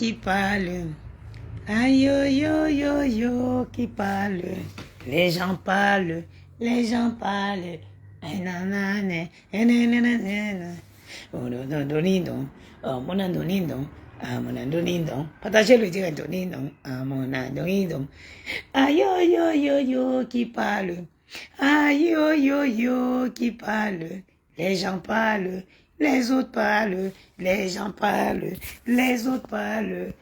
qui parle. Aïe, yo, yo, yo, yo, qui parle. Les gens parlent, les gens parlent. Nanana, nanana. Oh, non, non, non, oh, mon andonindo. Ah, mon andonindo. Partagez le direct, donindo. Ah, mon andonindo. Aïe, yo, yo, yo, yo, qui parle. Aïe, yo, yo, yo, qui parle. Les gens parlent, les autres parlent, les gens parlent, les autres parlent.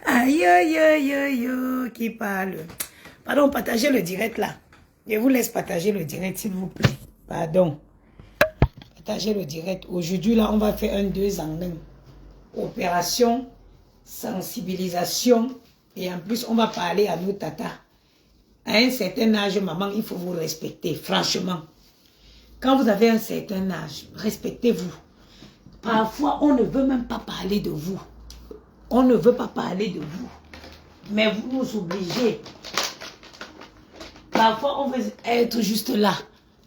Aïe, aïe, aïe, aïe, qui parle. Pardon, partagez le direct là. Je vous laisse partager le direct, s'il vous plaît. Pardon. Partagez le direct. Aujourd'hui, là, on va faire un 2 en 1. Opération, sensibilisation. Et en plus, on va parler à nos tatas. À un certain âge, maman, il faut vous respecter, franchement. Quand vous avez un certain âge, respectez-vous. Parfois, on ne veut même pas parler de vous. On ne veut pas parler de vous. Mais vous nous obligez. Parfois, on veut être juste là.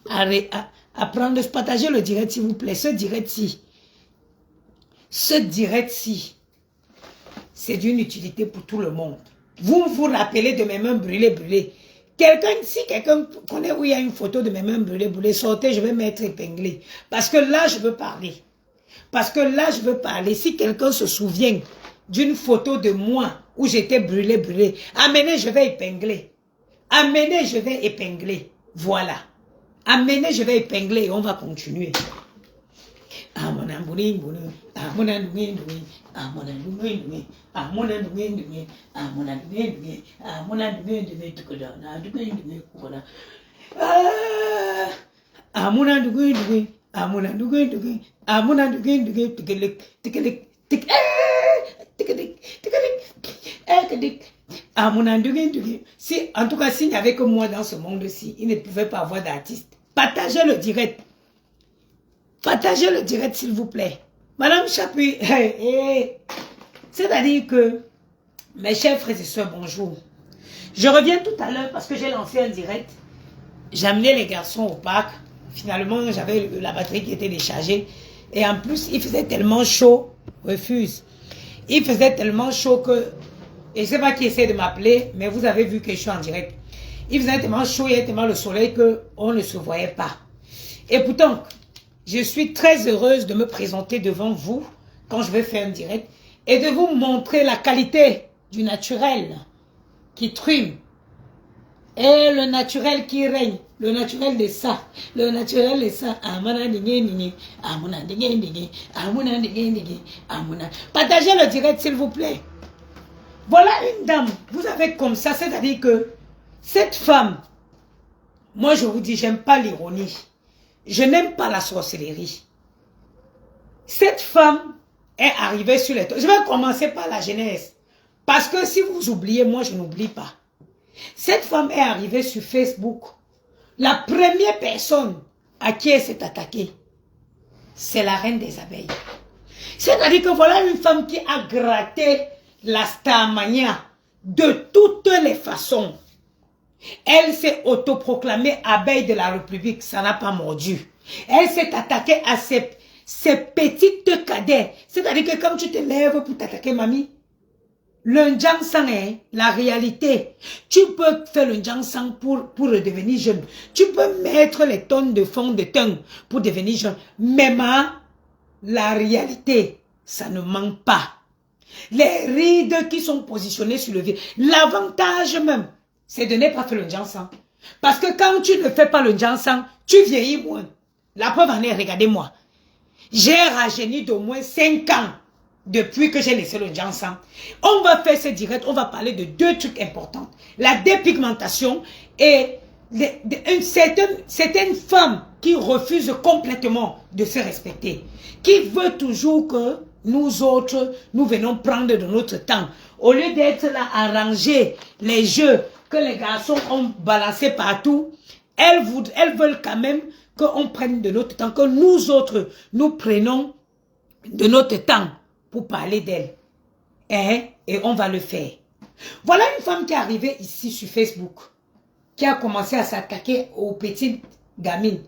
À prendre, partager le direct, s'il vous plaît. Ce direct-ci. Ce direct-ci. C'est d'une utilité pour tout le monde. Vous vous rappelez de mes mains brûlées. Si quelqu'un connaît où il y a une photo de mes mains brûlées, sortez, je vais m'être épinglé. Parce que là, je veux parler. Parce que là, je veux parler. Si quelqu'un se souvient d'une photo de moi où j'étais brûlée, amenez, je vais épingler. Amenez, je vais épingler. Voilà. Amenez, je vais épingler et on va continuer. Ah mon ambouni, ah mon ambouni, ah mon ambouni, ah mon ambouni, ah mon ambouni, ah mon ambouni, ah mon ambouni, ah mon ambouni, ah mon ambouni, si, en tout cas, s'il n'y avait que moi dans ce monde-ci, il ne pouvait pas avoir d'artiste. Partagez le direct. Partagez le direct, s'il vous plaît. Madame Chapuis, c'est-à-dire que, mes chers frères et sœurs, bonjour. Je reviens tout à l'heure parce que j'ai lancé un direct. J'ai amené les garçons au parc. Finalement, j'avais la batterie qui était déchargée. Et en plus, il faisait tellement chaud. Refuse. Il faisait tellement chaud que... Et je ne sais pas qui essaie de m'appeler, mais vous avez vu que je suis en direct. Il faisait tellement chaud, il y avait tellement le soleil qu'on ne se voyait pas. Et pourtant... Je suis très heureuse de me présenter devant vous quand je vais faire un direct et de vous montrer la qualité du naturel qui trime et le naturel qui règne, le naturel de ça, le naturel de ça. Partagez le direct s'il vous plaît. Voilà une dame, vous avez comme ça, c'est-à-dire que cette femme, moi je vous dis, j'aime pas l'ironie. Je n'aime pas la sorcellerie. Cette femme est arrivée sur les toits. Je vais commencer par la genèse. Parce que si vous oubliez, moi je n'oublie pas. Cette femme est arrivée sur Facebook. La première personne à qui elle s'est attaquée, c'est la reine des abeilles. C'est-à-dire que voilà une femme qui a gratté la Starmania de toutes les façons. Elle s'est autoproclamée abeille de la République, ça n'a pas mordu. Elle s'est attaquée à ces petites cadets. C'est-à-dire que quand tu te lèves pour t'attaquer, mamie, le Njangsang est la réalité. Tu peux faire le Njangsang pour redevenir jeune. Tu peux mettre les tonnes de fond de teint pour devenir jeune. Mais la réalité, ça ne manque pas. Les rides qui sont positionnées sur le visage, l'avantage même, c'est de ne pas faire le Njangsang. Parce que quand tu ne fais pas le Njangsang, tu vieillis moins. La preuve en est, regardez-moi. J'ai rajeuni d'au moins 5 ans depuis que j'ai laissé le Njangsang. On va faire ce direct, on va parler de 2 trucs importants. La dépigmentation et certaines femmes qui refusent complètement de se respecter. Qui veut toujours que nous autres, nous venons prendre de notre temps. Au lieu d'être là à ranger les jeux que les garçons ont balancés partout, elles veulent quand même qu'on prenne de notre temps, que nous autres, nous prenons de notre temps pour parler d'elles. Et on va le faire. Voilà une femme qui est arrivée ici sur Facebook, qui a commencé à s'attaquer aux petites gamines.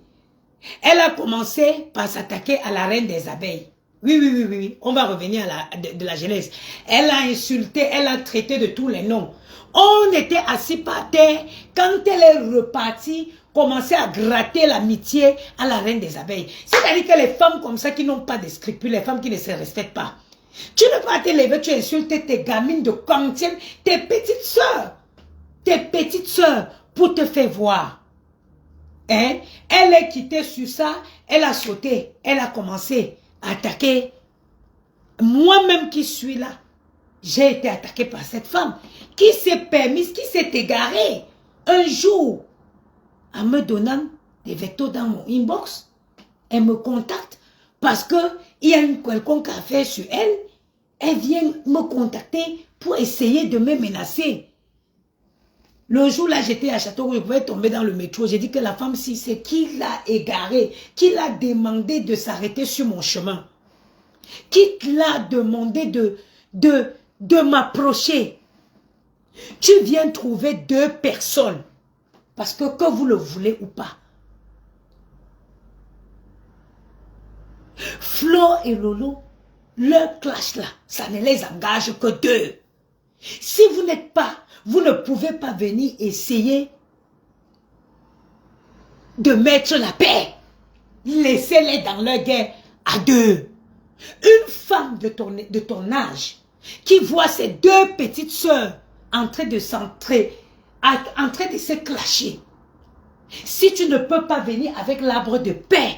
Elle a commencé par s'attaquer à la reine des abeilles. Oui. On va revenir à de la Genèse. Elle a insulté, elle a traité de tous les noms. On était assis par terre. Quand elle est repartie, commencer à gratter l'amitié à la reine des abeilles. C'est-à-dire que les femmes comme ça qui n'ont pas de scrupules, les femmes qui ne se respectent pas. Tu ne peux pas te lever, tu insultes tes gamines de cantine, tes petites sœurs, pour te faire voir. Hein? Elle est quittée sur ça, elle a sauté, elle a commencé à attaquer. Moi-même qui suis là, j'ai été attaquée par cette femme qui s'est permise, qui s'est égarée un jour en me donnant des vecteurs dans mon inbox. Elle me contacte parce qu'il y a une quelconque affaire sur elle. Elle vient me contacter pour essayer de me menacer. Le jour là, j'étais à Châteauroux, je pouvais tomber dans le métro. J'ai dit que la femme, si c'est qui l'a égarée, qui l'a demandé de s'arrêter sur mon chemin, qui l'a demandé de m'approcher. Tu viens trouver deux personnes, parce que vous le voulez ou pas. Flo et Lolo, leur clash là, ça ne les engage que deux. Si vous n'êtes pas, vous ne pouvez pas venir essayer de mettre la paix. Laissez-les dans leur guerre à deux. Une femme de ton âge qui voit ses deux petites sœurs en train de s'entrer, en train de se clasher. Si tu ne peux pas venir avec l'arbre de paix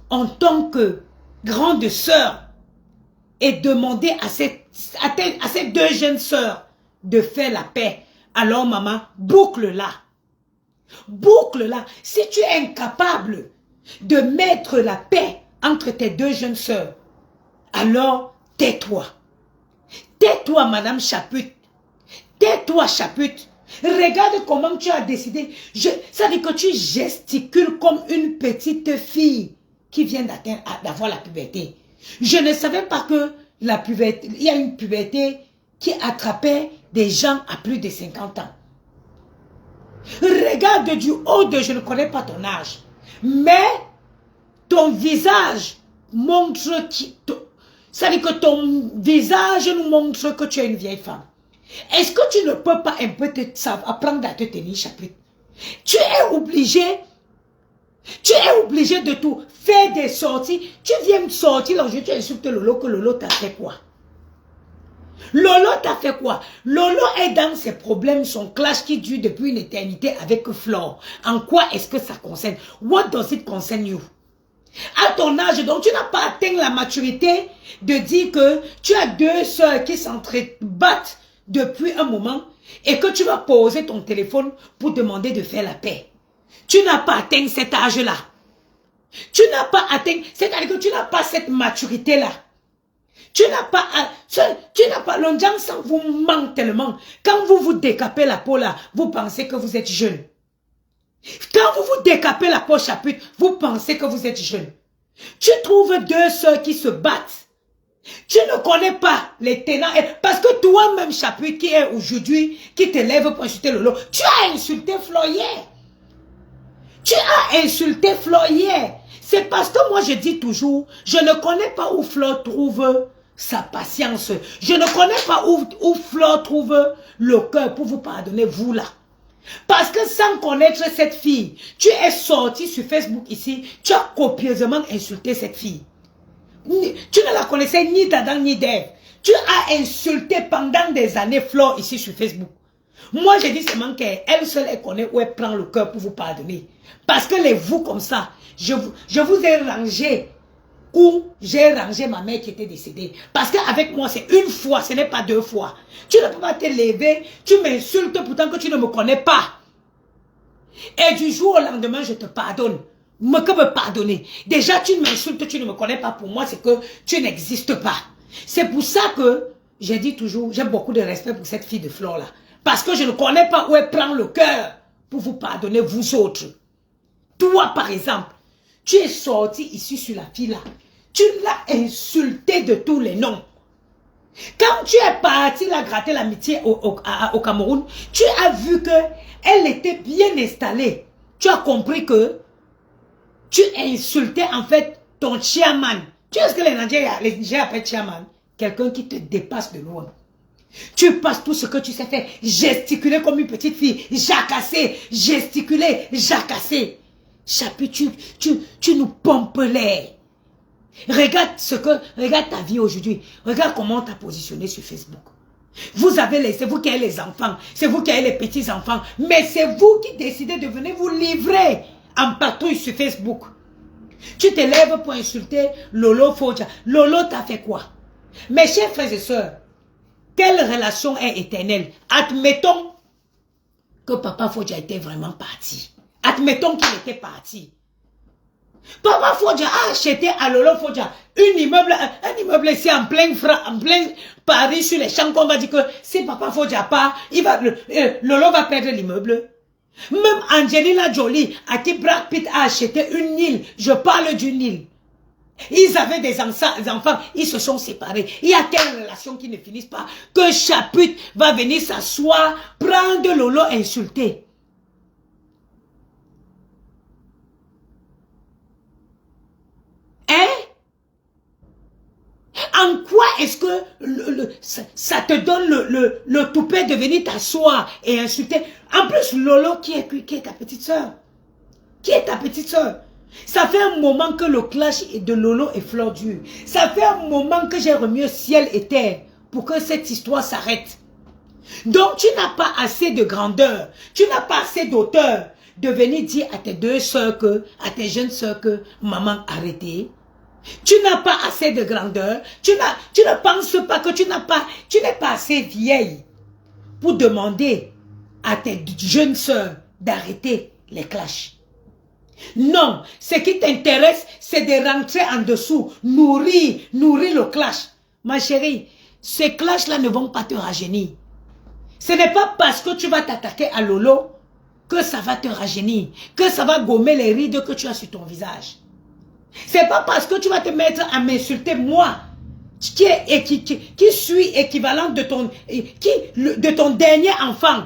en tant que grande sœur et demander à ces deux jeunes sœurs de faire la paix, alors maman, boucle-la. Boucle-la. Si tu es incapable de mettre la paix entre tes deux jeunes sœurs, alors tais-toi. Tais-toi, madame Chaput. Tais-toi, Chaput. Regarde comment tu as décidé. Ça dit que tu gesticules comme une petite fille qui vient d'avoir la puberté. Je ne savais pas que la puberté, il y a une puberté qui attrapait des gens à plus de 50 ans. Regarde du haut de, je ne connais pas ton âge, mais ton visage montre ça dit que ton visage nous montre que tu es une vieille femme. Est-ce que tu ne peux pas un peu apprendre à te tenir, chapitre? Tu es obligé de tout faire des sorties. Tu viens me sortir là, tu insultes Lolo, que Lolo t'a fait quoi? Lolo t'a fait quoi? Lolo est dans ses problèmes, son clash qui dure depuis une éternité avec Flore. En quoi est-ce que ça concerne? What does it concern you? À ton âge, donc tu n'as pas atteint la maturité de dire que tu as deux sœurs qui s'entrebattent depuis un moment et que tu vas poser ton téléphone pour demander de faire la paix. Tu n'as pas atteint cet âge-là. Tu n'as pas atteint, c'est-à-dire que tu n'as pas cette maturité-là. Tu n'as pas, l'audience vous manque tellement. Quand vous vous décapez la peau là, vous pensez que vous êtes jeune. Quand vous vous décapez la peau Chaput, vous pensez que vous êtes jeune. Tu trouves deux sœurs qui se battent. Tu ne connais pas les tenants. Parce que toi-même Chaput qui est aujourd'hui, qui te lève pour insulter Lolo, tu as insulté Flo hier. Tu as insulté Flo hier. C'est parce que moi je dis toujours, je ne connais pas où Flo trouve sa patience. Je ne connais pas où Flo trouve le cœur pour vous pardonner, vous là. Parce que sans connaître cette fille, tu es sorti sur Facebook ici, tu as copieusement insulté cette fille. Tu ne la connaissais ni d'Adam ni d'Ève. Tu as insulté pendant des années Flo ici sur Facebook. Moi, je dis seulement qu'elle seule, elle connaît où elle prend le cœur pour vous pardonner. Parce que les vous comme ça, je vous ai rangé où j'ai rangé ma mère qui était décédée. Parce qu'avec moi, c'est une fois, ce n'est pas deux fois. Tu ne peux pas te lever, tu m'insultes pourtant que tu ne me connais pas. Et du jour au lendemain, je te pardonne. Que me pardonner? Déjà, tu m'insultes, tu ne me connais pas. Pour moi, c'est que tu n'existes pas. C'est pour ça que j'ai dit toujours, j'ai beaucoup de respect pour cette fille de Flore là. Parce que je ne connais pas où elle prend le cœur pour vous pardonner, vous autres. Toi, par exemple, tu es sorti ici sur la fille là. Tu l'as insulté de tous les noms. Quand tu es parti la gratter l'amitié au Cameroun, tu as vu qu'elle était bien installée. Tu as compris que Tu insultais en fait ton chairman. Tu sais ce que les Nigériens appellent chairman? Quelqu'un qui te dépasse de loin. Tu passes tout ce que tu sais faire. Gesticuler comme une petite fille. Jacasser, gesticuler, jacasser. Chapuis, tu nous pompes l'air. Regarde ta vie aujourd'hui. Regarde comment on t'a positionné sur Facebook. C'est vous qui avez les enfants. C'est vous qui avez les petits-enfants. Mais c'est vous qui décidez de venir vous livrer en patrouille sur Facebook. Tu te lèves pour insulter Lolo Fodja. Lolo t'a fait quoi? Mes chers frères et sœurs, quelle relation est éternelle? Admettons que Papa Fodja était vraiment parti. Admettons qu'il était parti. Papa Fodja a acheté à Lolo Fodja un immeuble ici en plein Paris sur les champs qu'on va dire que si Papa Fodja part, Lolo va perdre l'immeuble. Même Angelina Jolie à qui Brad Pitt a acheté une île, je parle d'une île. Ils avaient des enfants, ils se sont séparés. Il y a telle relation qui ne finissent pas que Chaput va venir s'asseoir, prendre Lolo insulter. Hein? En quoi est-ce que ça te donne le toupet de venir t'asseoir et insulter? En plus, Lolo qui est ta petite soeur. Qui est ta petite soeur? Ça fait un moment que le clash de Lolo et Fleur dure. Ça fait un moment que j'ai remis ciel et terre pour que cette histoire s'arrête. Donc tu n'as pas assez de grandeur, tu n'as pas assez d'auteur de venir dire à tes deux soeurs à tes jeunes soeurs que maman arrêtez. Tu n'as pas assez de grandeur, tu ne penses pas que tu n'es pas assez vieille pour demander à tes jeunes soeurs d'arrêter les clashs. Non, ce qui t'intéresse, c'est de rentrer en dessous, nourrir le clash. Ma chérie, ces clashs-là ne vont pas te rajeunir. Ce n'est pas parce que tu vas t'attaquer à Lolo que ça va te rajeunir, que ça va gommer les rides que tu as sur ton visage. C'est pas parce que tu vas te mettre à m'insulter moi, qui suis équivalent de ton dernier enfant,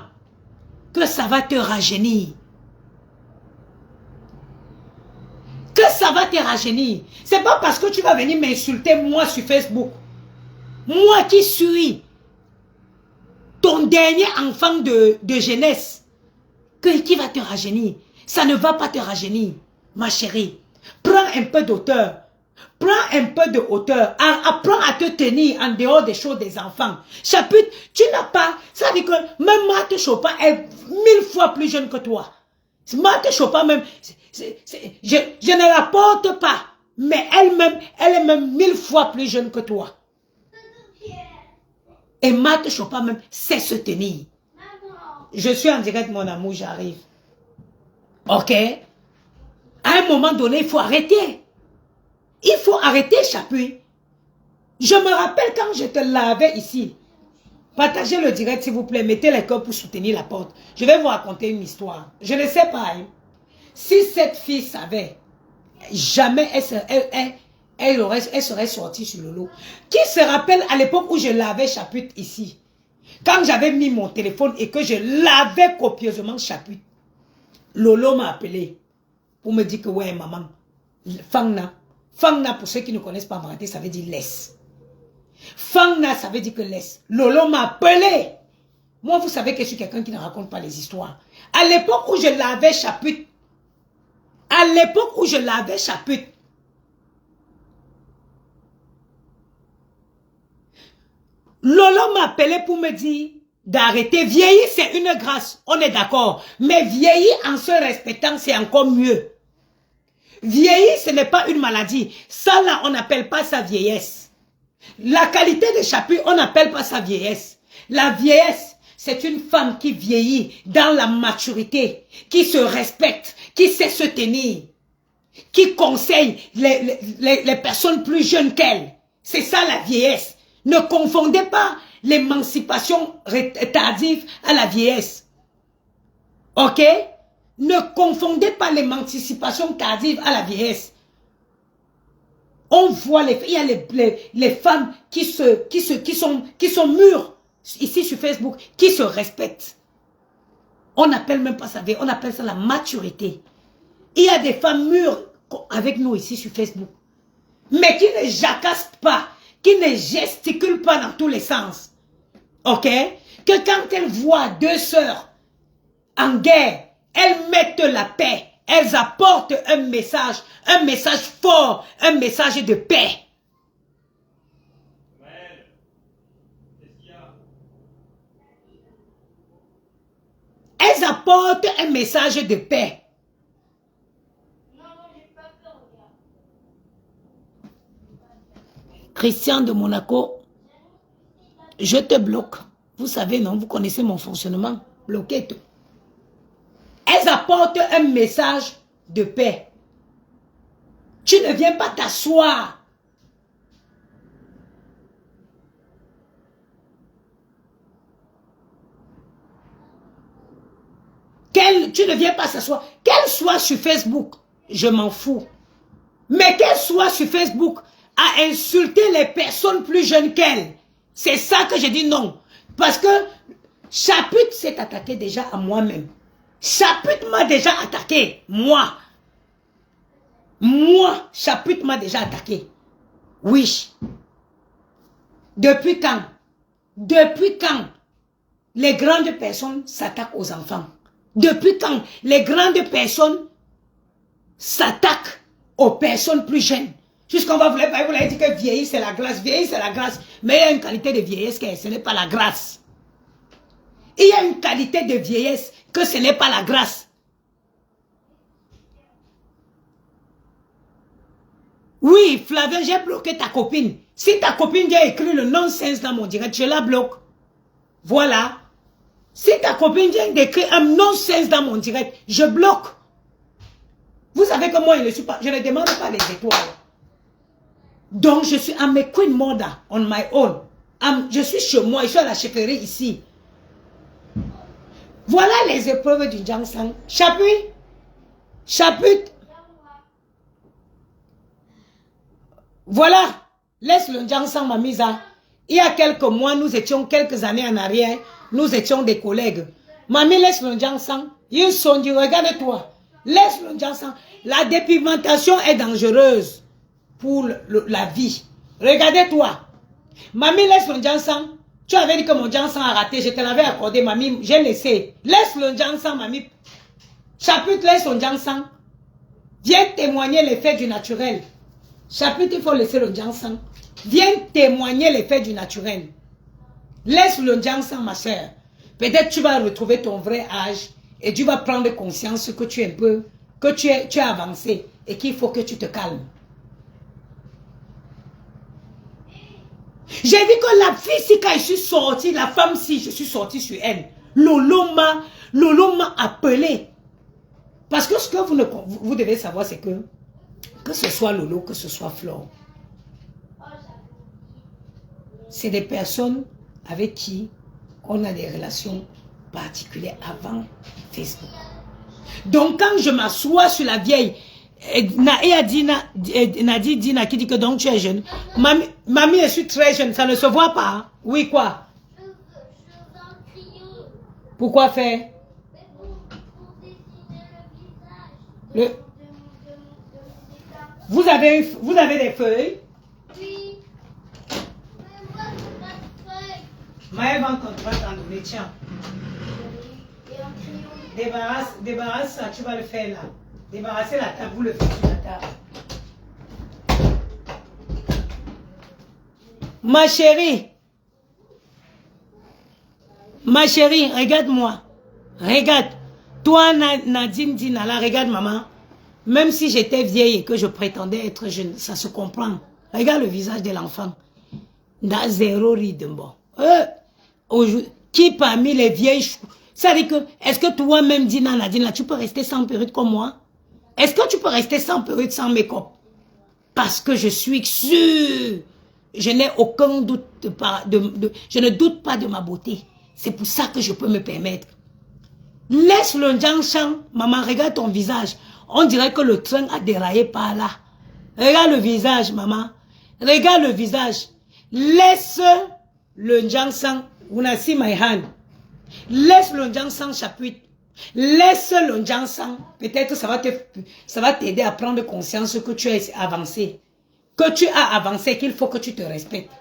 que ça va te rajeunir. Que ça va te rajeunir. C'est pas parce que tu vas venir m'insulter moi sur Facebook. Moi qui suis ton dernier enfant de jeunesse, qui va te rajeunir. Ça ne va pas te rajeunir, ma chérie. Prends un peu d'auteur. Prends un peu de hauteur. Apprends à te tenir en dehors des choses des enfants. Chapitre, tu n'as pas... Ça veut dire que même Marthe Chopin est 1000 fois plus jeune que toi. Marthe Chopin même... Je ne la porte pas. Mais elle est même 1000 fois plus jeune que toi. Et Marthe Chopin même sait se tenir. Je suis en direct, mon amour, j'arrive. Ok? À un moment donné, il faut arrêter. Il faut arrêter, Chapuis. Je me rappelle quand je te lavais ici. Partagez le direct, s'il vous plaît. Mettez les cœurs pour soutenir la porte. Je vais vous raconter une histoire. Je ne sais pas. Hein. Si cette fille savait, jamais elle serait sortie sur le lot. Qui se rappelle à l'époque où je lavais Chapuis ici? Quand j'avais mis mon téléphone et que je lavais copieusement Chapuis, Lolo m'a appelé pour me dire que ouais maman, Fangna pour ceux qui ne connaissent pas Marathi, ça veut dire laisse. Fangna ça veut dire que laisse. Lolo m'a appelé. Moi vous savez que je suis quelqu'un qui ne raconte pas les histoires. À l'époque où je lavais Chapuis, Lolo m'a appelé pour me dire d'arrêter. Vieillir, c'est une grâce. On est d'accord. Mais vieillir en se respectant, c'est encore mieux. Vieillir, ce n'est pas une maladie. Ça, là, on n'appelle pas ça vieillesse. La qualité de Chapuis, on n'appelle pas ça vieillesse. La vieillesse, c'est une femme qui vieillit dans la maturité, qui se respecte, qui sait se tenir, qui conseille les personnes plus jeunes qu'elle. C'est ça la vieillesse. Ne confondez pas l'émancipation tardive à la vieillesse. Ok? Ne confondez pas l'émancipation tardive à la vieillesse. On voit il y a les femmes qui sont mûres ici sur Facebook, qui se respectent. On n'appelle même pas ça, on appelle ça la maturité. Il y a des femmes mûres avec nous ici sur Facebook. Mais qui ne jacasse pas, qui ne gesticule pas dans tous les sens. Ok? Que quand elles voient deux sœurs en guerre, elles mettent la paix. Elles apportent un message fort, un message de paix. Elles apportent un message de paix. Christian de Monaco, je te bloque. Vous savez, non? Vous connaissez mon fonctionnement. Bloquez tout. Elles apportent un message de paix. Tu ne viens pas t'asseoir. Tu ne viens pas s'asseoir. Qu'elle soit sur Facebook, je m'en fous. Mais qu'elle soit sur Facebook à insulter les personnes plus jeunes qu'elle. C'est ça que je dis non. Parce que Chaput s'est attaqué déjà à moi-même. Chaput m'a déjà attaqué. Moi, Chaput m'a déjà attaqué. Oui. Depuis quand? Depuis quand les grandes personnes s'attaquent aux enfants? Depuis quand les grandes personnes s'attaquent aux personnes plus jeunes? Jusqu'on va vous dire que vieillir c'est la grâce. Vieillir c'est la grâce. Mais il y a une qualité de vieillesse que ce n'est pas la grâce. Il y a une qualité de vieillesse que ce n'est pas la grâce. Oui, Flavien, j'ai bloqué ta copine. Si ta copine vient écrire le nonsense dans mon direct, je la bloque. Voilà. Si ta copine vient d'écrire un nonsense dans mon direct, je bloque. Vous savez que moi, je ne demande pas les étoiles. Donc, je suis à mes queen mother, on my own. Je suis chez moi, je suis à la chefferie ici. Voilà les épreuves du Jiangshan. Chaput. Voilà. Laisse le Jiangshan, ma mise à. Il y a quelques mois, quelques années en arrière, nous étions des collègues. Mamie, laisse le Jiangshan. Ils sont dit, regarde-toi. Laisse le Jiangshan. La dépigmentation est dangereuse pour la vie. Regardez-toi. Mamie, laisse le Jiangshan. Tu avais dit que mon Jiangshan a raté. Je te l'avais accordé, mamie. J'ai laissé. Laisse le Jiangshan, mamie. Chaput, laisse le Jiangshan. Viens témoigner l'effet du naturel. Chaput, il faut laisser le Jiangshan. Viens témoigner l'effet du naturel. Laisse le Jiangshan, ma soeur. Peut-être tu vas retrouver ton vrai âge et tu vas prendre conscience que tu es un peu, que tu es avancé et qu'il faut que tu te calmes. J'ai vu que la fille, si quand je suis sortie, la femme, si je suis sortie sur elle, Lolo m'a appelé. Parce que ce que vous devez savoir, c'est que ce soit Lolo, que ce soit Flore, c'est des personnes avec qui on a des relations particulières avant Facebook. Donc quand je m'assois sur la vieille, Nadi Dina qui dit que donc tu es jeune. Mamie, je suis très jeune, ça ne se voit pas. Hein? Oui, quoi? Pourquoi faire? Vous avez des feuilles? Oui. Maëlle va t'en donner, tiens. Débarrasse ça, tu vas le faire là. Débarrassez la table, vous le faites sur la table. Ma chérie, regarde-moi. Regarde. Toi, Nadine Dina, là, regarde maman. Même si j'étais vieille et que je prétendais être jeune, ça se comprend. Regarde le visage de l'enfant. Dans zéro rythme. Qui parmi les vieilles... Ça dit que, est-ce que toi-même, Dina, Nadine, là, tu peux rester sans perruque comme moi? Est-ce que tu peux rester sans perruque, sans make-up? Parce que je suis sûre, je n'ai aucun doute, je ne doute pas de ma beauté. C'est pour ça que je peux me permettre. Laisse le Jiangshan, maman, regarde ton visage. On dirait que le train a déraillé par là. Regarde le visage, maman. Regarde le visage. Laisse le Jiangshan, when I see my hand. Laisse le Jiangshan Chaput. Laisse le Jansan. Peut-être ça va t'aider à prendre conscience que tu as avancé. Que tu as avancé, qu'il faut que tu te respectes.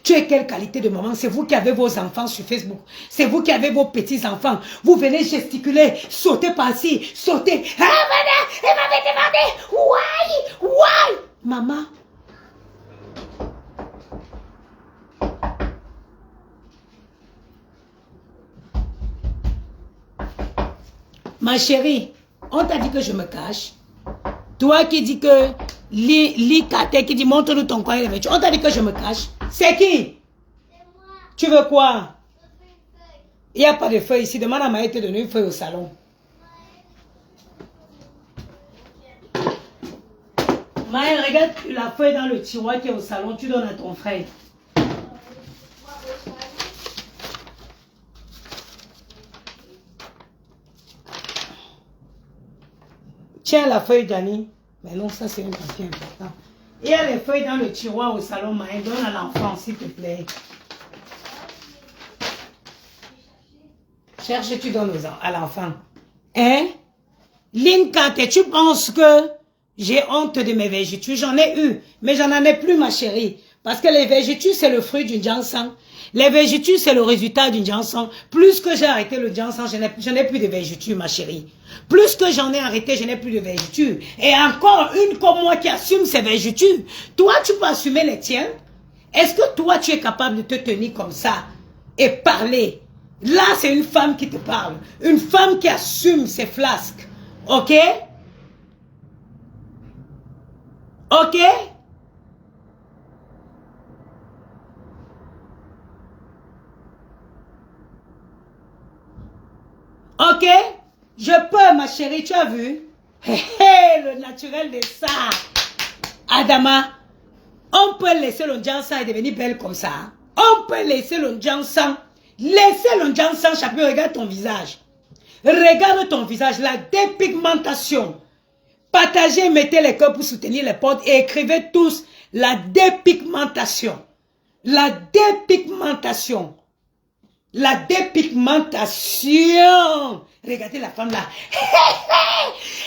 Tu es quelle qualité de maman? C'est vous qui avez vos enfants sur Facebook. C'est vous qui avez vos petits-enfants. Vous venez gesticuler, sauter par-ci, sauter. Ah, madame, elle m'avait demandé. Why? Maman. Ma chérie, on t'a dit que je me cache. Toi qui dis que Kate qui dit montre-nous ton coin, on t'a dit que je me cache. C'est qui? C'est moi. Tu veux quoi? Il n'y a pas de feuille ici. Demande à Maë de te donner une feuille au salon. Maë, regarde la feuille dans le tiroir qui est au salon. Tu donnes à ton frère. Tiens la feuille, Dani. Mais non, ça c'est un papier important. Il y a les feuilles dans le tiroir au salon, Maë. Donne à l'enfant, s'il te plaît. Cherche, tu donnes à l'enfant. Hein? Linkate, tu penses que j'ai honte de mes vertus? J'en ai eu, mais j'en ai plus, ma chérie. Parce que les vertus, c'est le fruit du Jansan. Les vertus, c'est le résultat du Jansan. Plus que j'ai arrêté le Jansan, je n'ai plus de vertus, ma chérie. Plus que j'en ai arrêté, je n'ai plus de vertus. Et encore une comme moi qui assume ses vertus. Toi, tu peux assumer les tiens? Est-ce que toi, tu es capable de te tenir comme ça et parler? Là, c'est une femme qui te parle. Une femme qui assume ses flasques. Ok? Ok? Ok? Je peux, ma chérie, tu as vu? Le naturel de ça. Adama, on peut laisser le Jansan et devenir belle comme ça. On peut laisser le Jansan. Laissez le Jansan chapeau, regarde ton visage. Regarde ton visage, la dépigmentation. Partagez, mettez les cœurs pour soutenir les potes et écrivez tous la dépigmentation. La dépigmentation. La dépigmentation. Regardez la femme là.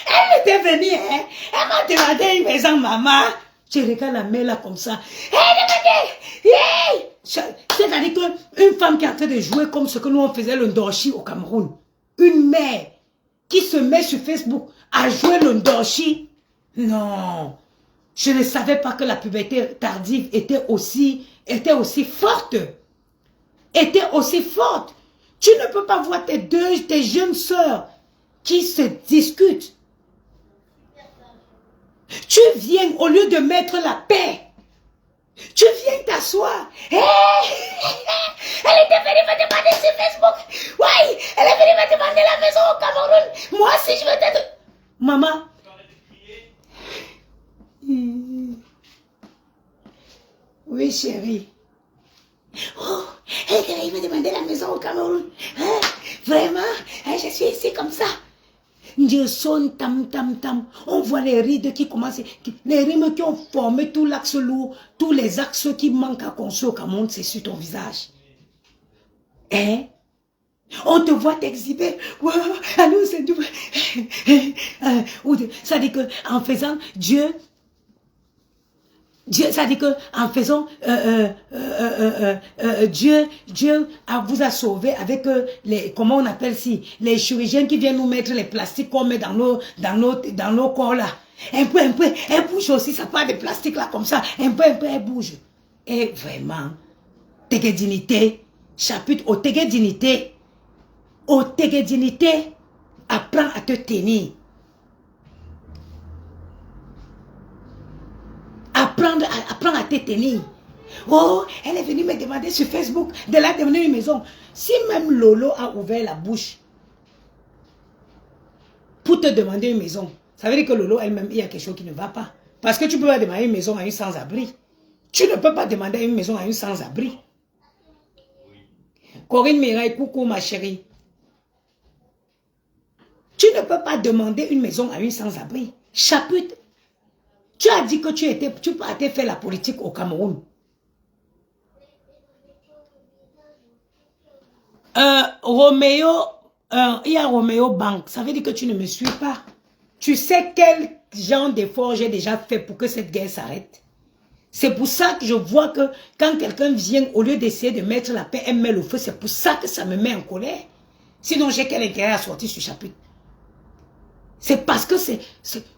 Elle était venue, hein? Elle m'a demandé une maison, maman. Je regarde la mère là comme ça. C'est-à-dire qu'une femme qui est en train de jouer comme ce que nous on faisait le Ndorchi au Cameroun. Une mère qui se met sur Facebook à jouer le Ndorchi. Non. Je ne savais pas que la puberté tardive était aussi forte. Était aussi forte. Tu ne peux pas voir tes jeunes sœurs qui se discutent. Tu viens au lieu de mettre la paix. Tu viens t'asseoir. Elle était venue me demander sur Facebook. Oui, elle est venue me demander la maison au Cameroun. Moi aussi, je veux t'aider. Maman. Oui, chérie. Oh, elle est venue me demander la maison au Cameroun. Hein? Vraiment, je suis ici comme ça. Dieu sonne tam tam tam. On voit les rides qui commencent, les rimes qui ont formé tout l'axe lourd, tous les axes qui manquent à construire au Cameroun, c'est sur ton visage. Hein? On te voit t'exhiber. Wow, allô, c'est tout. Ça dit que en faisant Dieu, ça dit que en faisant Dieu vous a sauvé avec les, comment on appelle si, les chirurgiens qui viennent nous mettre les plastiques qu'on met dans nos corps là. Un peu, elle bouge aussi, ça part de plastique là comme ça. Un peu, elle bouge. Et vraiment, Tégué Dignité, chapitre au Tégué Dignité, apprends à te tenir. Apprends à te tenir. Oh, elle est venue me demander sur Facebook de la donner une maison. Si même Lolo a ouvert la bouche pour te demander une maison, ça veut dire que Lolo elle-même, il y a quelque chose qui ne va pas. Parce que tu peux pas demander une maison à une sans-abri. Tu ne peux pas demander une maison à une sans-abri. Corinne Mireille, coucou ma chérie. Tu ne peux pas demander une maison à une sans-abri. Chapitre. Tu as dit que tu as fait la politique au Cameroun. Roméo il y a Romeo Bank. Ça veut dire que tu ne me suis pas. Tu sais quel genre d'effort j'ai déjà fait pour que cette guerre s'arrête. C'est pour ça que je vois que quand quelqu'un vient, au lieu d'essayer de mettre la paix, elle met le feu. C'est pour ça que ça me met en colère. Sinon, j'ai quel intérêt à sortir ce chapitre? C'est parce que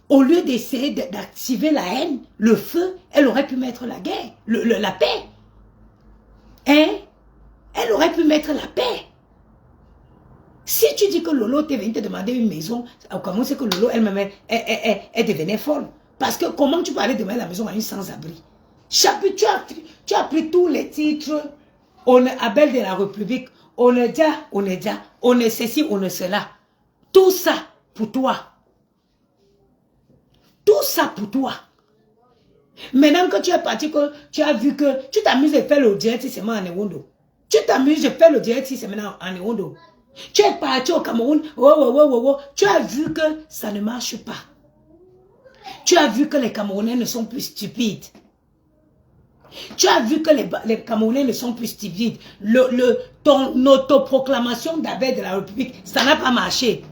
au lieu d'essayer d'activer la haine, le feu, elle aurait pu mettre la guerre, la paix. Hein? Elle aurait pu mettre la paix. Si tu dis que Lolo t'est venu te demander une maison, comment c'est que Lolo, elle-même, elle devenait folle? Parce que comment tu peux aller demander la maison à une sans-abri? Chapitre, tu as pris tous les titres. On est Abel de la République, on est déjà, on est ceci, on est cela. Tout ça pour toi. Tout ça pour toi. Maintenant que tu es parti, que tu as vu que tu t'amuses de faire le direct seulement en Ewondo. Tu t'amuses de faire le direct seulement en Ewondo. Tu es parti au Cameroun, tu as vu que ça ne marche pas. Tu as vu que les Camerounais ne sont plus stupides. Tu as vu que les Camerounais ne sont plus stupides. Ton autoproclamation d'Abel de la République, ça n'a pas marché.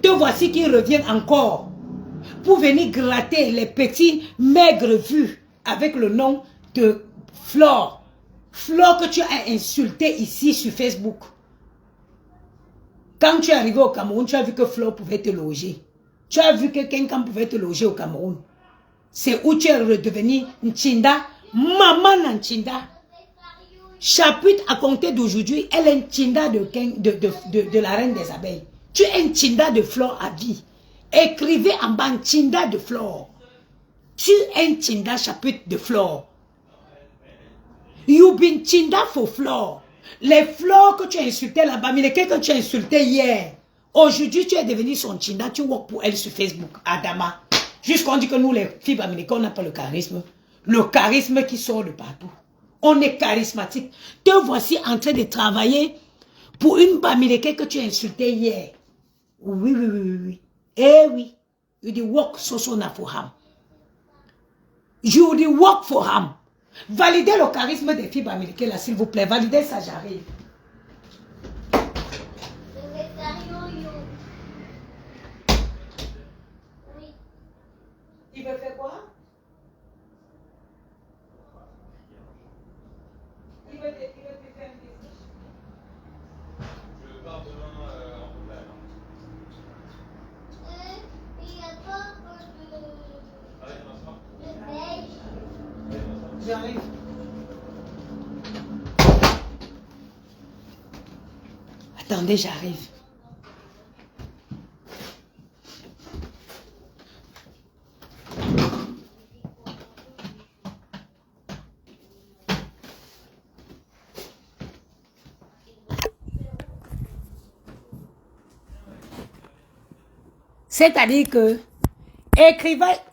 Te voici qui revient encore pour venir gratter les petits maigres vues avec le nom de Flore. Flore que tu as insulté ici sur Facebook. Quand tu es arrivé au Cameroun, tu as vu que Flore pouvait te loger. Tu as vu que quelqu'un pouvait te loger au Cameroun. C'est où tu es redevenu Nchinda, maman Nchinda. Chapitre à compter d'aujourd'hui, elle est Nchinda de la reine des abeilles. Tu es Nchinda de Flore à vie. Écrivez en bas Nchinda de Flore. Tu es Nchinda chapitre de Flore. You've been Nchinda for Flore. Les fleurs que tu as insultées là-bas, mais lesquelles que tu as insultées hier. Aujourd'hui, tu es devenu son Nchinda, tu work pour elle sur Facebook, Adama. Jusqu'on dit que nous, les filles bamileke, on n'a pas le charisme. Le charisme qui sort de partout. On est charismatique. Te voici en train de travailler pour une bamileke que tu as insultée hier. Oui, oui, oui, oui, oui. Eh oui. You do work so for him. You do work for him. Validez le charisme des filles américaines là, s'il vous plaît. Validez ça, j'arrive. Il veut faire quoi? Il veut te faire un bisou. Je pars demain en Bretagne. Il n'y a pas de neige. J'arrive. Attendez, j'arrive. C'est-à-dire que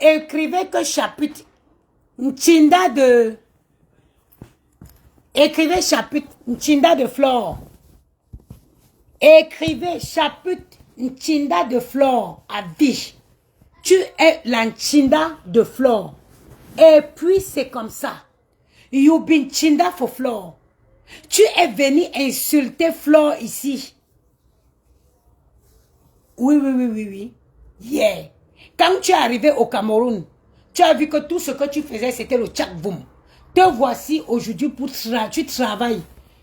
écrivez que chapitre Nchinda de... Écrivez chapitre Nchinda de Flore. Écrivez chapitre Nchinda de Flore à vie. Tu es la Nchinda de Flore. Et puis c'est comme ça. You've been Nchinda for Flore. Tu es venu insulter Flore ici. Oui, oui, oui, oui, oui. Yeah. Quand tu es arrivé au Cameroun, tu as vu que tout ce que tu faisais, c'était le tchak-boum. Te voici aujourd'hui pour tu travailles.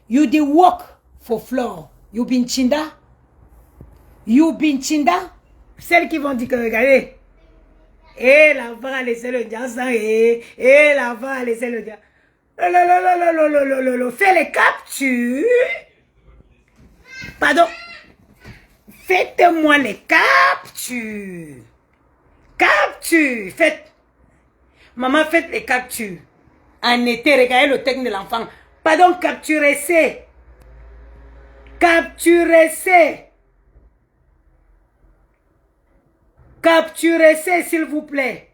You do work for Flore. You been Nchinda. You been Nchinda. Celles qui vont dire que regardez. Et l'enfant a laissé le diamant. Et l'enfant a laissé le diamant. Fais les captures. Pardon. Faites-moi les captures. Captures. Faites. Maman, faites les captures. En été, regardez le texte de l'enfant. Pardon, capturez c'est. Capturez c'est. Capturez c'est, s'il vous plaît.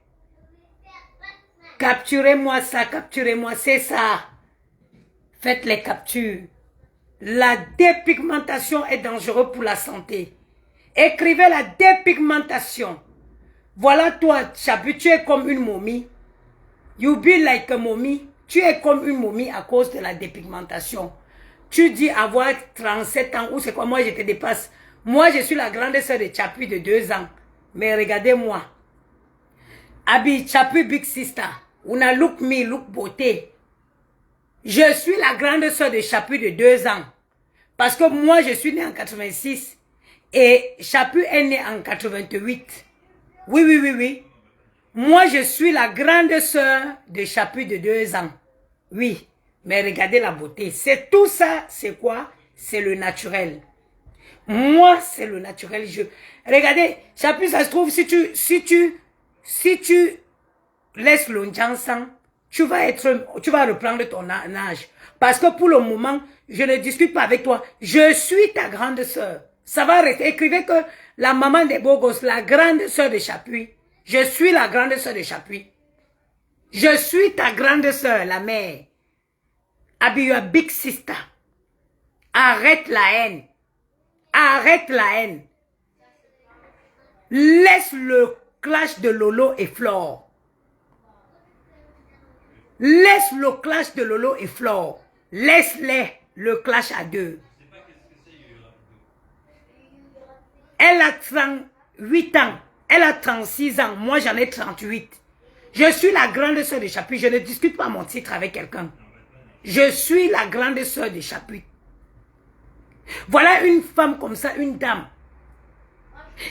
Capturez-moi ça, capturez-moi, c'est ça. Faites les captures. La dépigmentation est dangereuse pour la santé. Écrivez la dépigmentation. Voilà toi, Chabu, tu es comme une momie. You be like a mommy. Tu es comme une momie à cause de la dépigmentation. Tu dis avoir 37 ans ou c'est quoi, moi je te dépasse. Moi, je suis la grande sœur de Chapu de 2 ans. Mais regardez-moi. Abi Chapu Big Sister. Una look me, look beauté. Je suis la grande sœur de Chapu de 2 ans. Parce que moi, je suis née en 86. Et Chapu est né en 88. Oui, oui, oui, oui. Moi, je suis la grande sœur de Chapu de 2 ans. Oui. Mais regardez la beauté. C'est tout ça, c'est quoi? C'est le naturel. Moi, c'est le naturel. Regardez, Chapu, ça se trouve, si tu laisses le Jansan, tu vas reprendre ton âge. Parce que pour le moment, je ne discute pas avec toi. Je suis ta grande sœur. Ça va rester. Écrivez que la maman des beaux gosses, la grande sœur de Chapuis. Je suis la grande sœur de Chapuis. Je suis ta grande sœur, la mère. Abi, you are big sister. Arrête la haine. Arrête la haine. Laisse le clash de Lolo et Flore. Laisse le clash de Lolo et Flore. Laisse-les le clash à deux. Elle a 38 ans. Elle a 36 ans. Moi, j'en ai 38. Je suis la grande sœur de Chapuis. Je ne discute pas mon titre avec quelqu'un. Je suis la grande sœur de Chapuis. Voilà une femme comme ça, une dame.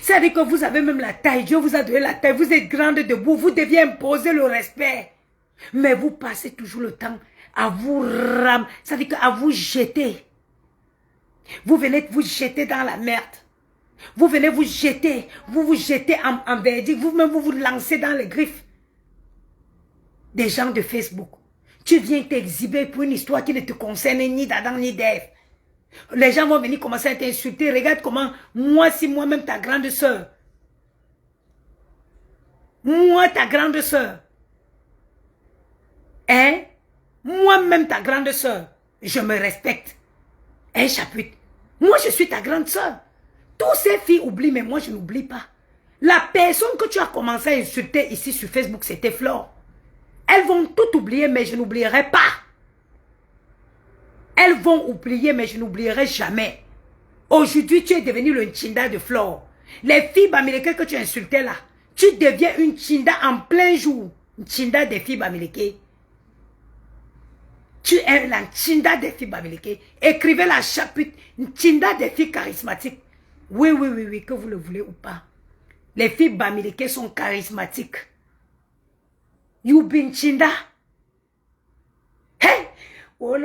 C'est-à-dire que vous avez même la taille. Dieu vous a donné la taille. Vous êtes grande debout. Vous deviez imposer le respect. Mais vous passez toujours le temps à vous ramer. C'est-à-dire qu'à vous jeter. Vous venez vous jeter dans la merde. Vous venez vous jeter. Vous vous jetez en verdict. Vous-même vous lancez dans les griffes. Des gens de Facebook. Tu viens t'exhiber pour une histoire qui ne te concerne ni d'Adam ni d'Ève. Les gens vont venir commencer à t'insulter. Regarde comment, moi, si moi-même ta grande sœur. Moi, ta grande sœur. Hein? Moi-même ta grande sœur. Je me respecte. Hein, Chapuis? Moi, je suis ta grande sœur. Toutes ces filles oublient, mais moi, je n'oublie pas. La personne que tu as commencé à insulter ici sur Facebook, c'était Flore. Elles vont tout oublier, mais je n'oublierai pas. Elles vont oublier, mais je n'oublierai jamais. Aujourd'hui, tu es devenu le Nchinda de Flore. Les filles bamileke que tu insultais là, tu deviens une Nchinda en plein jour. Nchinda des filles bamileke. Tu es la Nchinda des filles bamileke. Écrivez la chapitre Nchinda des filles charismatiques. Oui, oui, oui, oui, que vous le voulez ou pas. Les filles bamileke sont charismatiques. You been Nchinda. Hey! Oui,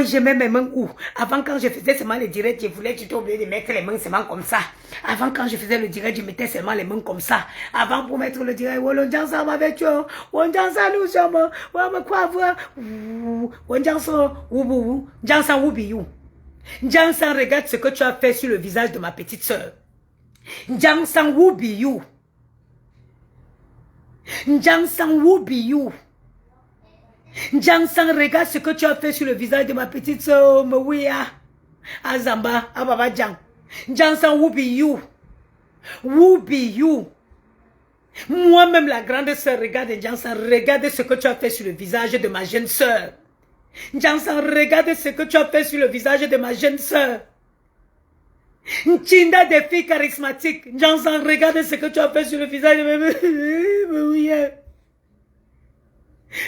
je mets mes mains où? Avant, quand je faisais seulement le direct, je voulais, j'étais obligé de mettre les mains seulement comme ça. Avant, quand je faisais le direct, je mettais seulement les mains comme ça. Avant, pour mettre le direct, Jansan, regarde ce que tu as fait sur le visage de ma petite soeur. Jansan, who be you? Jansan, who be you? Jansan, regarde ce que tu as fait sur le visage de ma petite soeur, Mouya, Azamba, Ababa Jan. Jansan, who be you? Who be you? Moi-même, la grande soeur, regarde Jansan, regarde ce que tu as fait sur le visage de ma jeune soeur. Jansan, regarde ce que tu as fait sur le visage de ma jeune soeur. Nchinda des filles charismatiques. Jansan, regarde ce que tu as fait sur le visage de ma Mouya.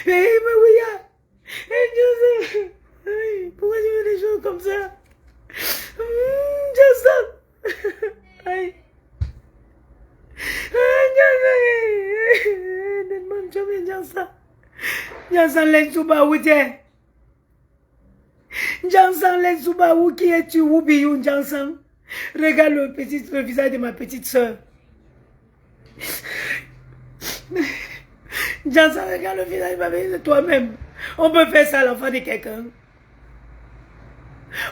Mouya. Pourquoi tu fais des choses comme ça? Jansan. Jansan, laisse Zuba où t'es? Jansan, laisse Zuba où qui es-tu? Où biyou, Jansan? Regarde le visage de ma petite soeur. Jansan, regarde le visage de ma petite soeur toi-même. On peut faire ça à l'enfant de quelqu'un.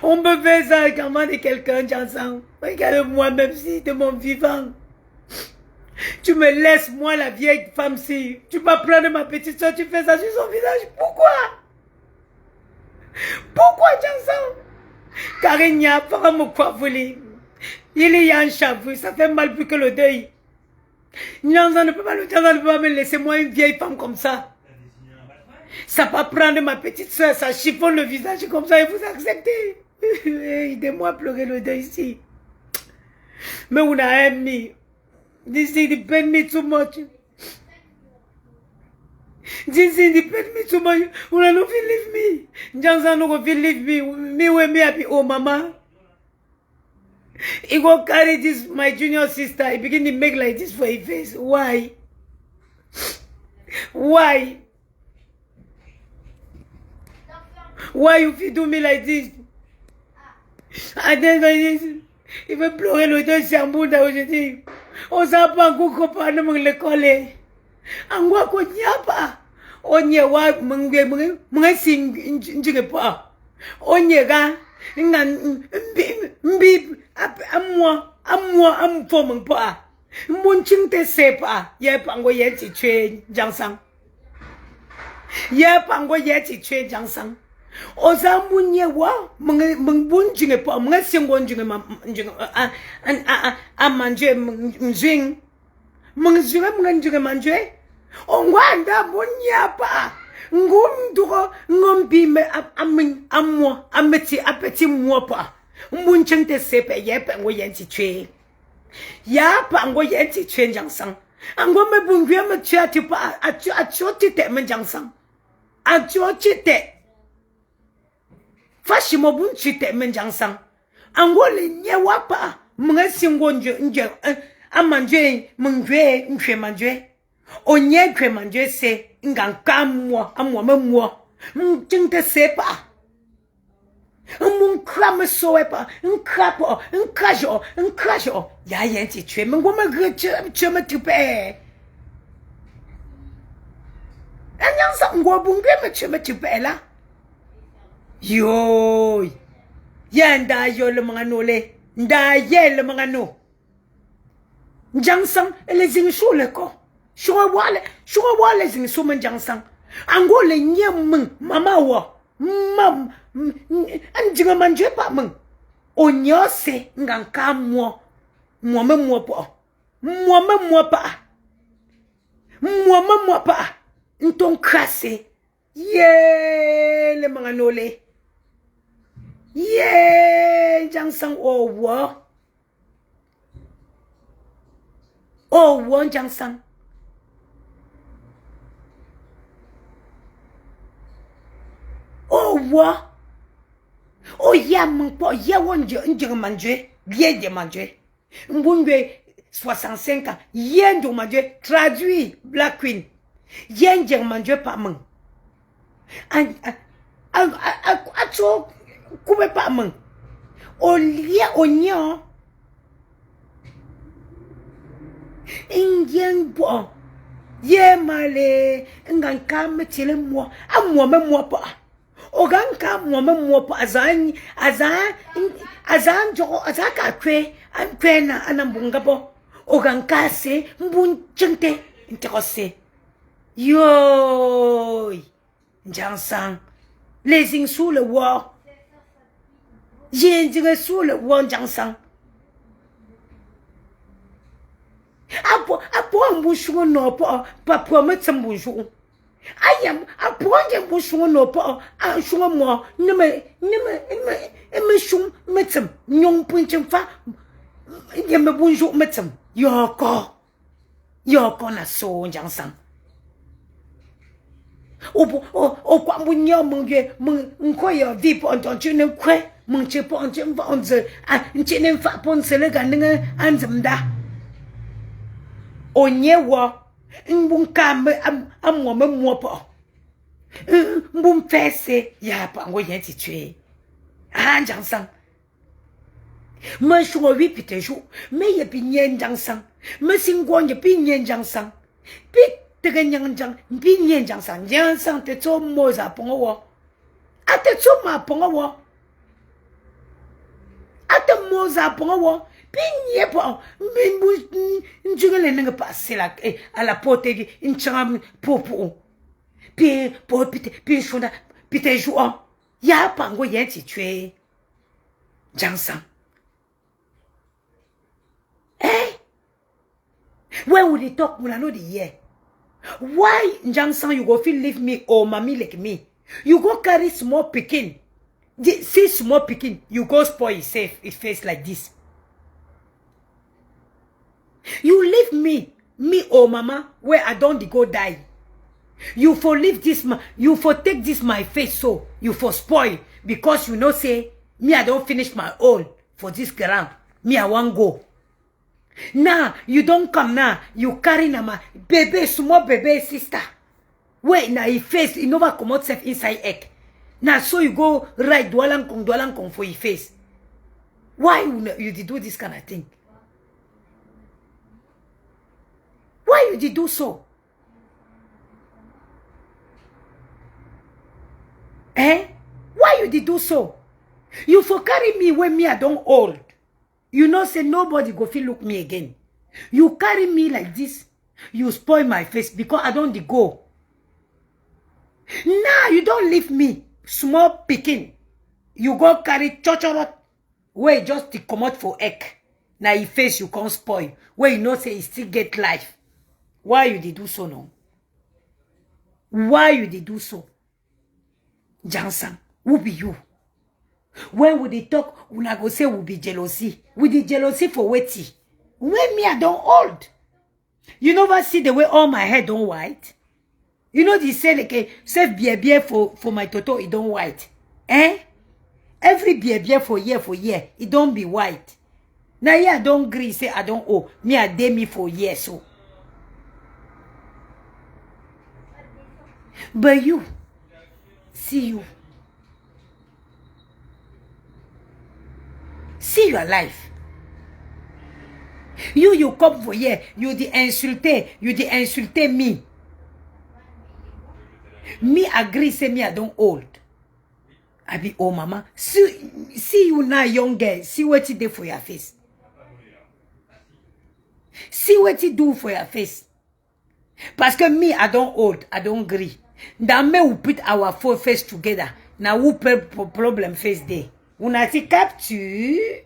On peut faire ça à l'enfant de quelqu'un, Jansan. Regarde moi-même si de mon vivant. Tu me laisses, moi, la vieille femme, si tu vas prendre ma petite soeur, tu fais ça sur son visage. Pourquoi? Pourquoi, Jansan? Car il n'y a pas mon quoi voler. Il y a un chavou, ça fait mal plus que le deuil. Jansan ne peut pas me laisser, moi, une vieille femme comme ça. Ça va prendre ma petite soeur, ça chiffonne le visage comme ça et vous acceptez. Aidez-moi à pleurer le deuil ici. Mais on a aimé. This is depend me too much. This is depend me too much. Una no feel leave me. Jansan no go feel leave me. Me we me happy. Oh mama. He go carry this my junior sister. He begin to make like this for his face. Why? Why? Why you feel do me like this? And then like this. Il veut pleurer le deux Sambunda aujourd'hui. On s'en pas un coup copain de l'école. Angwa ko nyapa. Onye wa mnge sing njige pa. Onye ga nga mbi amfo mng pa. Mun ching te sepa. Ye pango ye ti chue jangsang. Ye pango ye ti chue jangsang. Oza munye wa mngbun jinge pa mga singon jinge a manje mzing mngzinga mnginjinge manje ongwanda munya pa ngumdugo ngombime ammo ameti apeti mwopa mbunchente sepe yepe ngo yenti chwe ya pa ngo yenti chwe jangsang ango me bungwe me chati pa achoti te men jangsang achoti te fashi mo bunchi te men jangsang angole nye wapa mga singo nje amanje mngwe nkwe manje onye nkwe manje se nganka amwo memwo mjinte sepa munkra me soepa nkrapo nkrajo ya yenti chwe mngwo cheme tupe anyangsa ngwa bungwe me cheme tupe la yo yanda yo le manganole nda ye le mangano jangsang le zing shu le ko shu wale zing su men jangsang angole nyem mama wo mam anjinga manje pa meng onyose nganka mo pa nton krase ye le manganole ye jangsang owo jangsang owo ya mpo ye wonje njinga manje ye de manje mbungwe 65 ans ye ndo manje traduit Black Queen ye njinga manje pa meng acho kube pa meng olie onyo Indien bo ye male nganka metile mo amwo memwo pa oganka mo memwo pa azan jo azaka kwe ankwe na anambunga bo oganka se mbun chente interose yo jangsang les sous le wa yen sous le wa jangsang apo mbushu no pa metsambuju ayam apo nje mbushu no pa ashunga mo nime shung metsam nyong punchim fa yeme bunju metsam yoko na so jangsang o kwa bunyo mungye mkoyo vipo ontonchune kwe mungche po onche mvanze nchene fa ponsele ganinga anzamda onye wo mbunka amwo memwo po mbum fese ya pa ngo yenti tue jangsang me shuo wi piteju me ye binyen jangsang me singwo ye binyen jangsang pi te ganyang jang binyen jangsang jangsang te zo mo za pongo wo ate zo ma pongo wo ate mo za pongo wo pinye po mbu njungele nanga passe la à la pote ncham popo pi po pi shona pite juan ya pango yenti tue jangsang when we talk muna no the year why jangsang you go feel leave me or mommy like me you go carry small pikin See small pikin, you go spoil his face like this. You leave me oh mama, where I don't go die. You for leave this, you for take this my face so, you for spoil, because you know say, me I don't finish my own for this ground. Me I want go. Now, you don't come now, you carry na my baby, small baby sister. Wait, now he face, he never come out self inside egg. Now, so you go right, dwalang kong for your face. Why you did do this kind of thing? Why you did do so? Eh? Why you did do so? You for carry me when me I don't old. You know say nobody go feel look me again. You carry me like this. You spoil my face because I don't go. Now you don't leave me. Small picking. You go carry chochorot. Where just to come out for egg. Now your face you can't spoil. Where you know say you still get life. Why you did do so no? Why you did do so? Jansan, who be you? When would they talk, una go say will be jealousy. With the jealousy for waiting. When me I don't old. You never see the way all my hair don't white. You know they say like self beer for my toto it don't white. Eh? Every beer for year it don't be white. Now yeah I don't agree say I don't owe. Me I day me for years so. But you see you. See your life. You come for here. You the insulté me. Me agree say me I don't old. I be old mama. See you now young girl. See what you do for your face. See what you do for your face. Parce que me I don't old. I don't agree. That me we put our four face together. Now who problem face day. Una ti capture.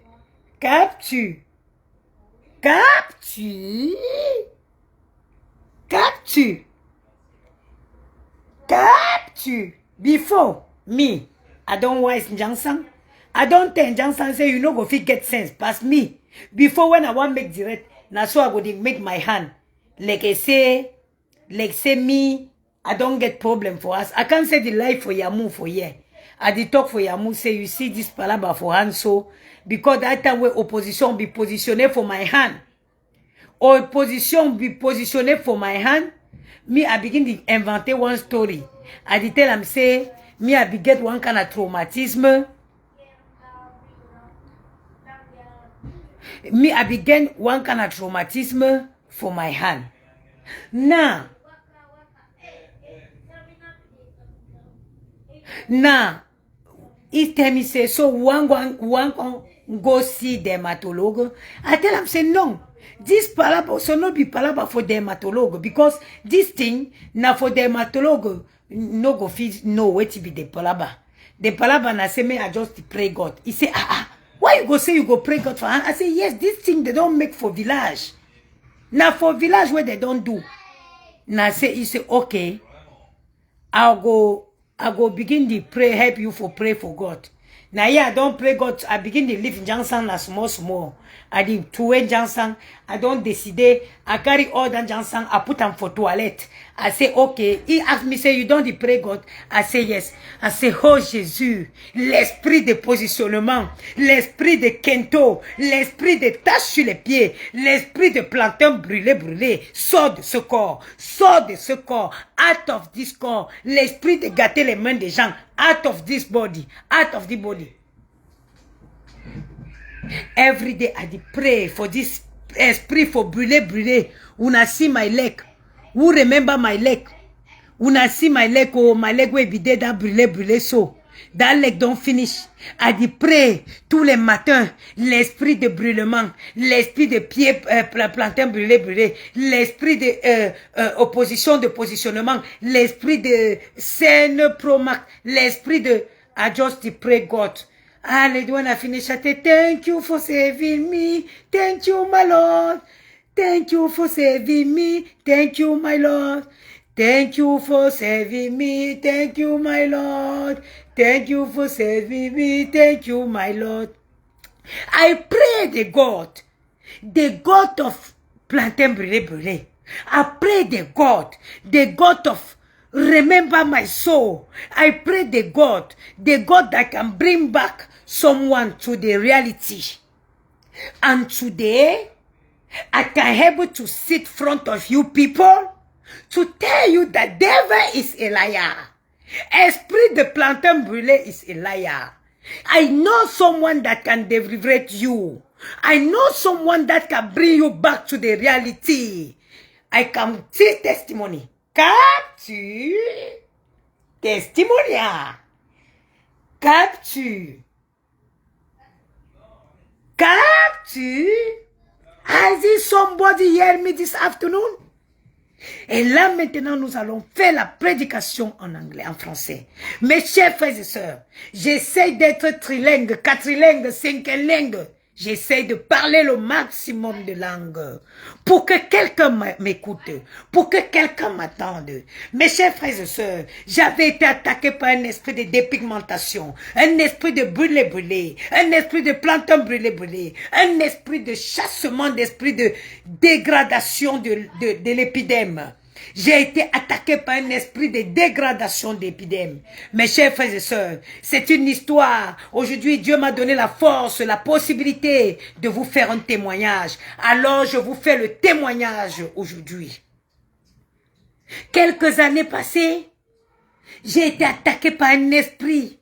Before me, I don't wise Jansan. I don't tell Jansan say you no go fit get sense. Pass me. Before when I want make direct, na so I go make my hand. Like say me, I don't get problem for us. I can't say the life for Yamu for here. I did talk for Yamu say you see this palabra for hand so because that time where opposition be positioned for my hand. Opposition be positioned for my hand. Me I begin to invent one story. I did tell him say me I be get one kind of traumatism. Me I began one kind of traumatism for my hand. Now he tell me say so one go see dermatologue. I tell him say no. This palabra so not be palabra for dermatologue because this thing now for dermatologue no go fit know what to be the palabra. The palabra na say me I just pray God. He say why you go say you go pray God for hand? I say yes, this thing they don't make for village. Now for village where they don't do. Now say he say okay, I go begin to pray, help you for pray for God. Now yeah, I don't pray God. I begin to live in Jansan as small. I did two-way Jansan. I don't decide. I carry all that Jansan. I put them for toilet. I say okay. He asked me say you don't pray God. I say yes. I say oh Jésus, l'esprit de positionnement, l'esprit de kento, l'esprit de tache sur les pieds, l'esprit de plantain brûlé, sort de ce corps, out of this corps, l'esprit de gâter les mains des gens, out of this body, out of the body. Every day I pray for this esprit for brûler. Una see my leg. Who remember my leg? Una see my leg, oh my leg will be dead that brûler so. That leg don't finish. I pray tous les matins l'esprit de brûlement, l'esprit de pied plantain brûlé, l'esprit de opposition de positionnement, l'esprit de scène promac, l'esprit de I just pray God. Hallelujah, when I finish I say thank you for saving me. Thank you my Lord. Thank you for saving me. Thank you my Lord. Thank you for saving me. Thank you, my Lord. Thank you for saving me. Thank you, my Lord. I pray the God of plantain brûlé brûlé. I pray the God of remember my soul. I pray the God that can bring back someone to the reality. And today, I can able to sit in front of you people to tell you that devil is a liar. Esprit de plantain brûlé is a liar. I know someone that can deliver you. I know someone that can bring you back to the reality. I can see testimony. Capture. Testimonia. Capture. Capture. I see somebody hear me this afternoon. Et là maintenant nous allons faire la prédication en anglais, en français. Mes chers frères et sœurs, j'essaie d'être trilingue, quadrilingue, cinquilingue. J'essaie de parler le maximum de langues pour que quelqu'un m'écoute, pour que quelqu'un m'attende. Mes chers frères et sœurs, j'avais été attaqué par un esprit de dépigmentation, un esprit de brûlé-brûlé, un esprit de plantain brûlé-brûlé, un esprit de chassement, d'esprit de dégradation de l'épidème. J'ai été attaqué par un esprit de dégradation d'épidémie. Mes chers frères et sœurs, c'est une histoire. Aujourd'hui, Dieu m'a donné la force, la possibilité de vous faire un témoignage. Alors, je vous fais le témoignage aujourd'hui. Quelques années passées, j'ai été attaqué par un esprit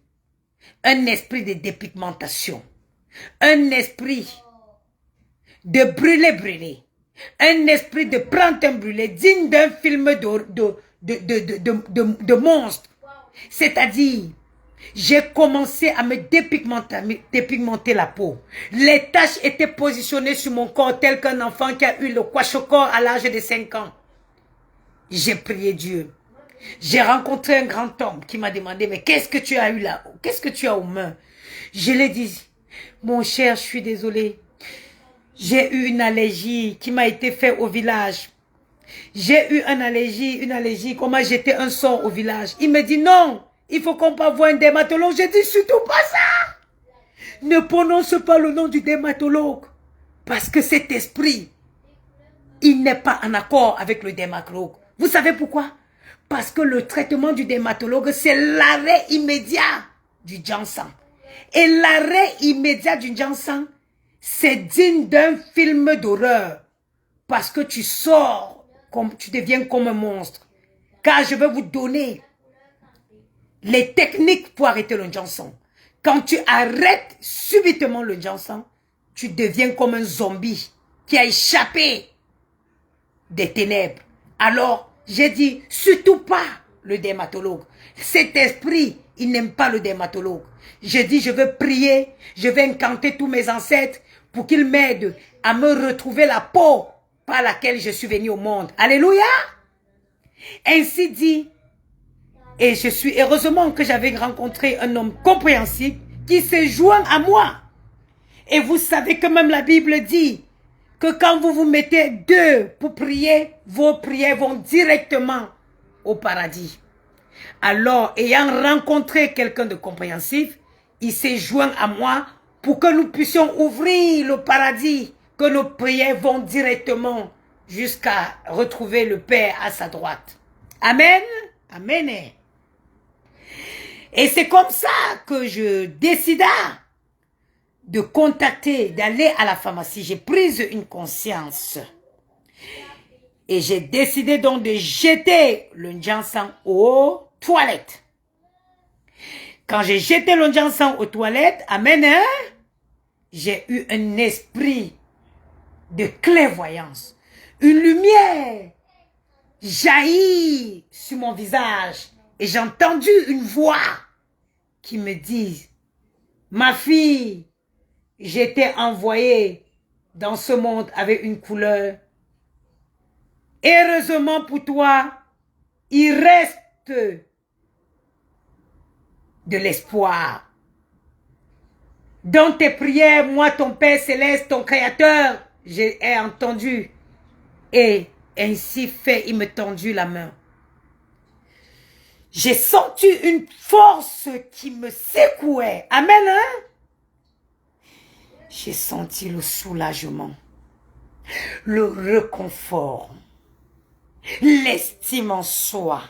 de dépigmentation, un esprit de brûlé-brûlé. Un esprit de printemps brûlé digne d'un film de monstre. C'est-à-dire, j'ai commencé à me dépigmenter la peau. Les taches étaient positionnées sur mon corps tel qu'un enfant qui a eu le kwashiorkor à l'âge de 5 ans. J'ai prié Dieu. J'ai rencontré un grand homme qui m'a demandé, mais qu'est-ce que tu as eu là? Qu'est-ce que tu as aux mains? Je lui ai dit, mon cher, je suis désolé. J'ai eu une allergie qui m'a été faite au village. J'ai eu une allergie, comment jeter un sort au village. Il me dit non, il faut qu'on peut voir un dermatologue. J'ai dit surtout pas ça. Ne prononce pas le nom du dermatologue. Parce que cet esprit, il n'est pas en accord avec le dermatologue. Vous savez pourquoi? Parce que le traitement du dermatologue, c'est l'arrêt immédiat du Janssen. Et l'arrêt immédiat du Janssen, c'est digne d'un film d'horreur. Parce que tu sors, tu deviens comme un monstre. Car je vais vous donner les techniques pour arrêter le Janssen. Quand tu arrêtes subitement le Janssen, tu deviens comme un zombie qui a échappé des ténèbres. Alors, j'ai dit, surtout pas le dermatologue. Cet esprit, il n'aime pas le dermatologue. J'ai dit, je veux prier, je vais incanter tous mes ancêtres pour qu'ils m'aident à me retrouver la peau par laquelle je suis venu au monde. Alléluia! Ainsi dit, et je suis heureusement que j'avais rencontré un homme compréhensif qui s'est joint à moi. Et vous savez que même la Bible dit que quand vous vous mettez deux pour prier, vos prières vont directement au paradis. Alors, ayant rencontré quelqu'un de compréhensif, il s'est joint à moi pour que nous puissions ouvrir le paradis, que nos prières vont directement jusqu'à retrouver le Père à sa droite. Amen. Amen. Et c'est comme ça que je décida de contacter, d'aller à la pharmacie. J'ai pris une conscience. Et j'ai décidé donc de jeter le Janssen aux toilettes. Quand j'ai jeté le Janssen aux toilettes, amen, hein, j'ai eu un esprit de clairvoyance. Une lumière jaillit sur mon visage. Et j'ai entendu une voix qui me dit, ma fille, j'étais envoyée dans ce monde avec une couleur. Heureusement pour toi, il reste de l'espoir. Dans tes prières, moi, ton Père Céleste, ton Créateur, j'ai entendu. Et ainsi fait, il me tendit la main. J'ai senti une force qui me secouait. Amen, hein? J'ai senti le soulagement, le réconfort, l'estime en soi,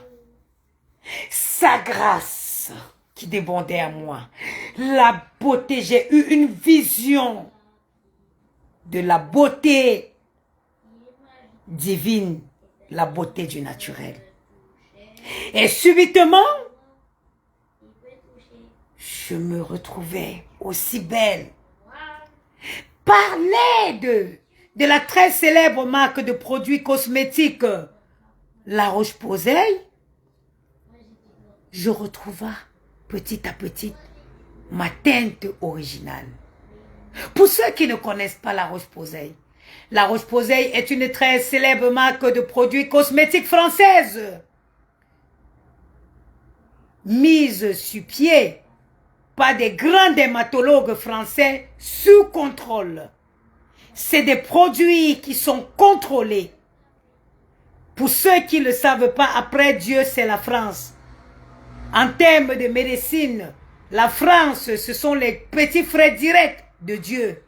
sa grâce qui débordait à moi, la beauté. J'ai eu une vision de la beauté divine, la beauté du naturel. Et subitement, je me retrouvais aussi belle. Par l'aide de la très célèbre marque de produits cosmétiques La Roche-Posay, je retrouvais petit à petit ma teinte originale. Pour ceux qui ne connaissent pas La Roche-Posay, La Roche-Posay est une très célèbre marque de produits cosmétiques française, mise sur pied par des grands dermatologues français sous contrôle. C'est des produits qui sont contrôlés. Pour ceux qui ne le savent pas, après Dieu, c'est la France. En termes de médecine, la France, ce sont les petits frères directs de Dieu.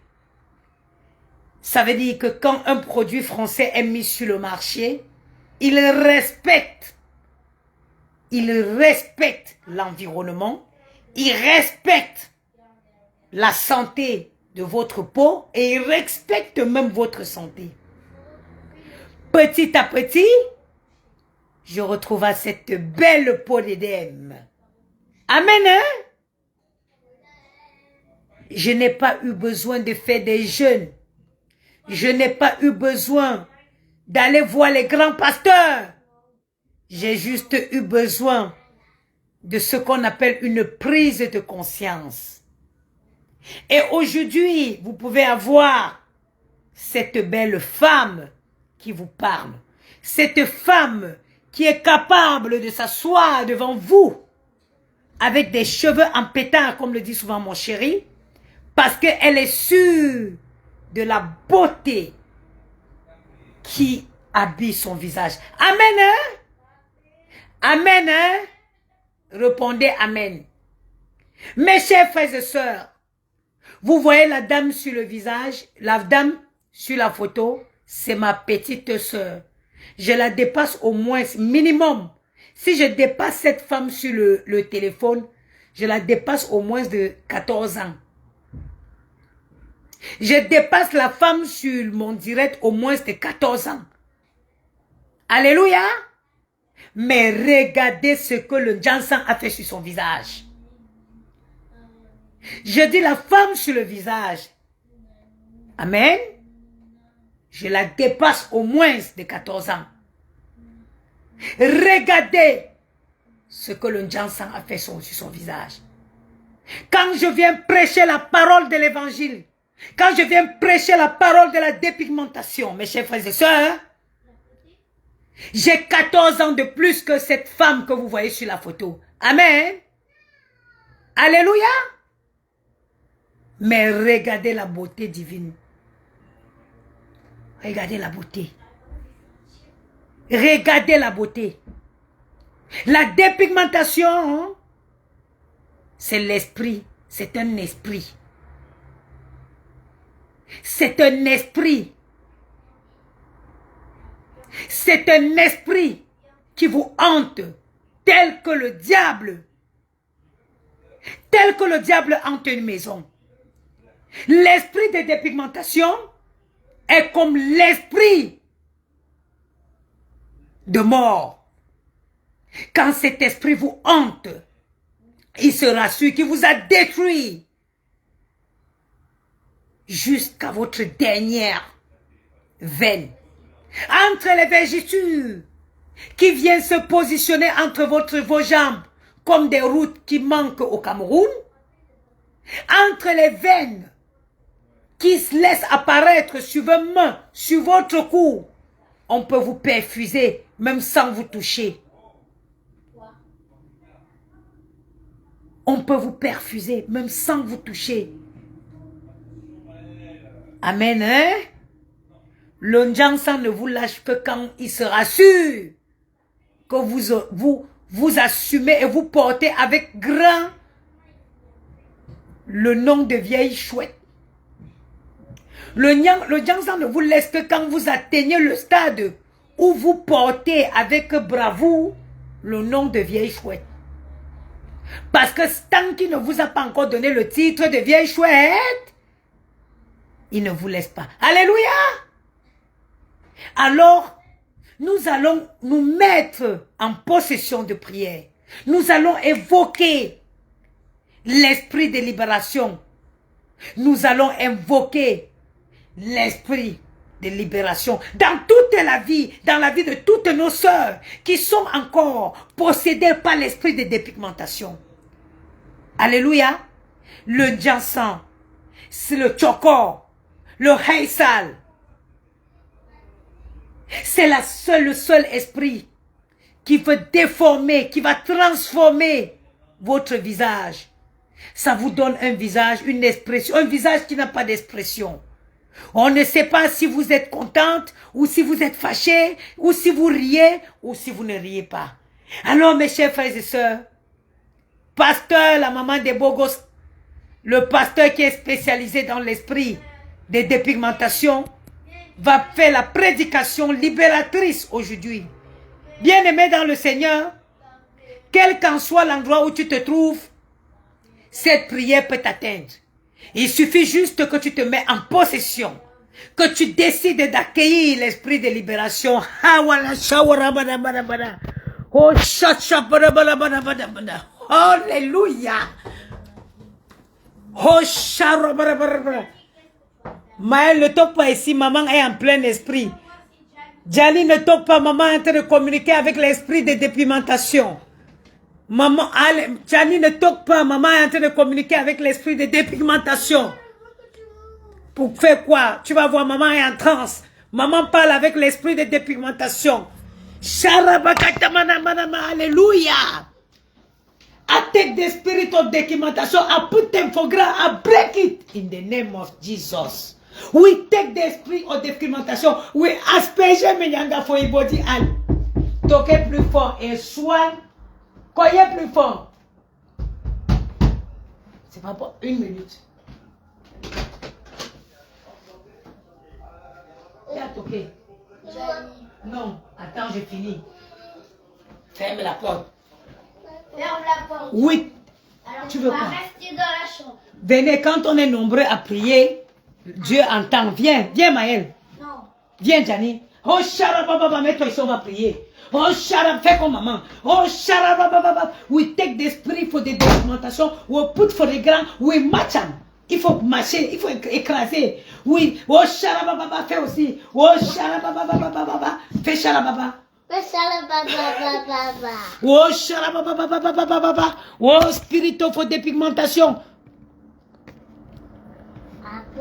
Ça veut dire que quand un produit français est mis sur le marché, il respecte l'environnement, il respecte la santé de votre peau et il respecte même votre santé. Petit à petit, je retrouve cette belle peau d'édème. Amen, hein? Je n'ai pas eu besoin de faire des jeûnes. Je n'ai pas eu besoin d'aller voir les grands pasteurs. J'ai juste eu besoin de ce qu'on appelle une prise de conscience. Et aujourd'hui, vous pouvez avoir cette belle femme qui vous parle. Cette femme qui est capable de s'asseoir devant vous avec des cheveux en pétard, comme le dit souvent mon chéri, parce qu'elle est sûre de la beauté qui habille son visage. Amen, hein? Amen, hein? Répondez amen. Mes chers frères et sœurs, vous voyez la dame sur le visage, la dame sur la photo, c'est ma petite sœur. Je la dépasse au moins minimum. Si je dépasse cette femme sur le téléphone, je la dépasse au moins de 14 ans. Je dépasse la femme sur mon direct au moins de 14 ans. Alléluia. Mais regardez ce que le Jansan a fait sur son visage. Je dis la femme sur le visage. Amen. Je la dépasse au moins de 14 ans. Regardez ce que le Jansan a fait sur son visage. Quand je viens prêcher la parole de l'évangile, quand je viens prêcher la parole de la dépigmentation, mes chers frères et sœurs, j'ai 14 ans de plus que cette femme que vous voyez sur la photo. Amen. Alléluia. Mais regardez la beauté divine. Regardez la beauté. Regardez la beauté. La dépigmentation, c'est l'esprit. C'est un esprit. C'est un esprit. C'est un esprit qui vous hante, tel que le diable hante une maison. L'esprit de dépigmentation est comme l'esprit de mort. Quand cet esprit vous hante, il sera celui qui vous a détruit jusqu'à votre dernière veine. Entre les vergetures qui viennent se positionner entre vos jambes comme des routes qui manquent au Cameroun, entre les veines qui se laissent apparaître sur vos mains, sur votre cou, on peut vous perfuser même sans vous toucher. On peut vous perfuser même sans vous toucher. Amen, hein? Le Jansan ne vous lâche que quand il sera sûr que vous assumez et vous portez avec grand le nom de vieille chouette. Le Jiangsan ne vous laisse que quand vous atteignez le stade où vous portez avec bravoure le nom de vieille chouette. Parce que tant qu'il ne vous a pas encore donné le titre de vieille chouette, il ne vous laisse pas. Alléluia! Alors, nous allons nous mettre en possession de prière. Nous allons évoquer l'esprit de libération. Nous allons invoquer l'esprit de libération dans toute la vie, dans la vie de toutes nos sœurs qui sont encore possédées par l'esprit de dépigmentation. Alléluia. Le Jiangsan, c'est le Chokor, le Heisal. C'est le seul esprit qui veut déformer, qui va transformer votre visage. Ça vous donne un visage, une expression, un visage qui n'a pas d'expression. On ne sait pas si vous êtes contente, ou si vous êtes fâchée, ou si vous riez, ou si vous ne riez pas. Alors mes chers frères et sœurs, pasteur, la maman des beaux gosses, le pasteur qui est spécialisé dans l'esprit des dépigmentations, va faire la prédication libératrice aujourd'hui. Bien-aimé dans le Seigneur, quel qu'en soit l'endroit où tu te trouves, cette prière peut t'atteindre. Il suffit juste que tu te mets en possession, que tu décides d'accueillir l'esprit de libération. Alléluia. Maël ne toque pas ici, maman est en plein esprit. Djali ne toque pas, maman est en train de communiquer avec l'esprit de dépigmentation. Maman, Djali ne toque pas, maman est en train de communiquer avec l'esprit de dépigmentation. Pour faire quoi? Tu vas voir, maman est en transe. Maman parle avec l'esprit de dépigmentation. Alléluia. I take the spirit of documentation, I put them for ground, I break it in the name of Jesus. We take the spirit of documentation, we asperge Menyanga for your body and toquez plus fort et soin, croyez plus fort. C'est pas pour une minute. Viens toquer. Non, attends, j'ai fini. Ferme la porte. Ferme la porte. Oui. Alors tu veux vas quoi? rester dans la chambre. Venez, quand on est nombreux à prier, Dieu entend. Viens, viens Maël. Non. Viens Jani. Oh Sharababa, mets-toi ici, on va prier. Oh Sharab, fais comme maman. Oh Sharababa, we take the spirit for the documentation, we put for the ground, we match them. Il faut marcher, il faut écraser. Oui, oh Sharababa, fais aussi. Oh Sharababa, fais Sharababa. Oh Sharababa, oh spirit for dépigmentation.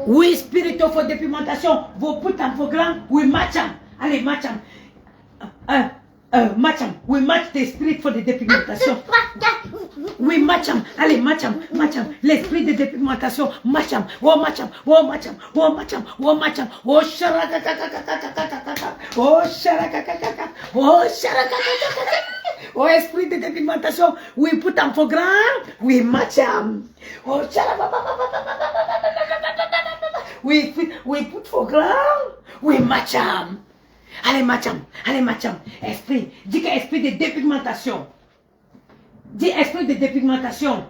Oui, spirit for dépigmentation. Vos put en programme, we match them. Allez, match them. Match them. We match the spirit for the dépigmentation. Oui, match them. Allez, match them. Match them. L'esprit de dépigmentation. Match them. Oh, match them. Oh, match them. Oh, match them. Oh, match them. Oh, sharakakakakakakakaka. Oh, sharakakakaka. Oh, sharakakakakaka. Oh, esprit de dépigmentation. We put them for ground. We match them. Oh, we put for ground. We match them. Allez, matcham. Allez, matcham. Esprit. Dis que esprit de dépigmentation. Dis esprit de dépigmentation.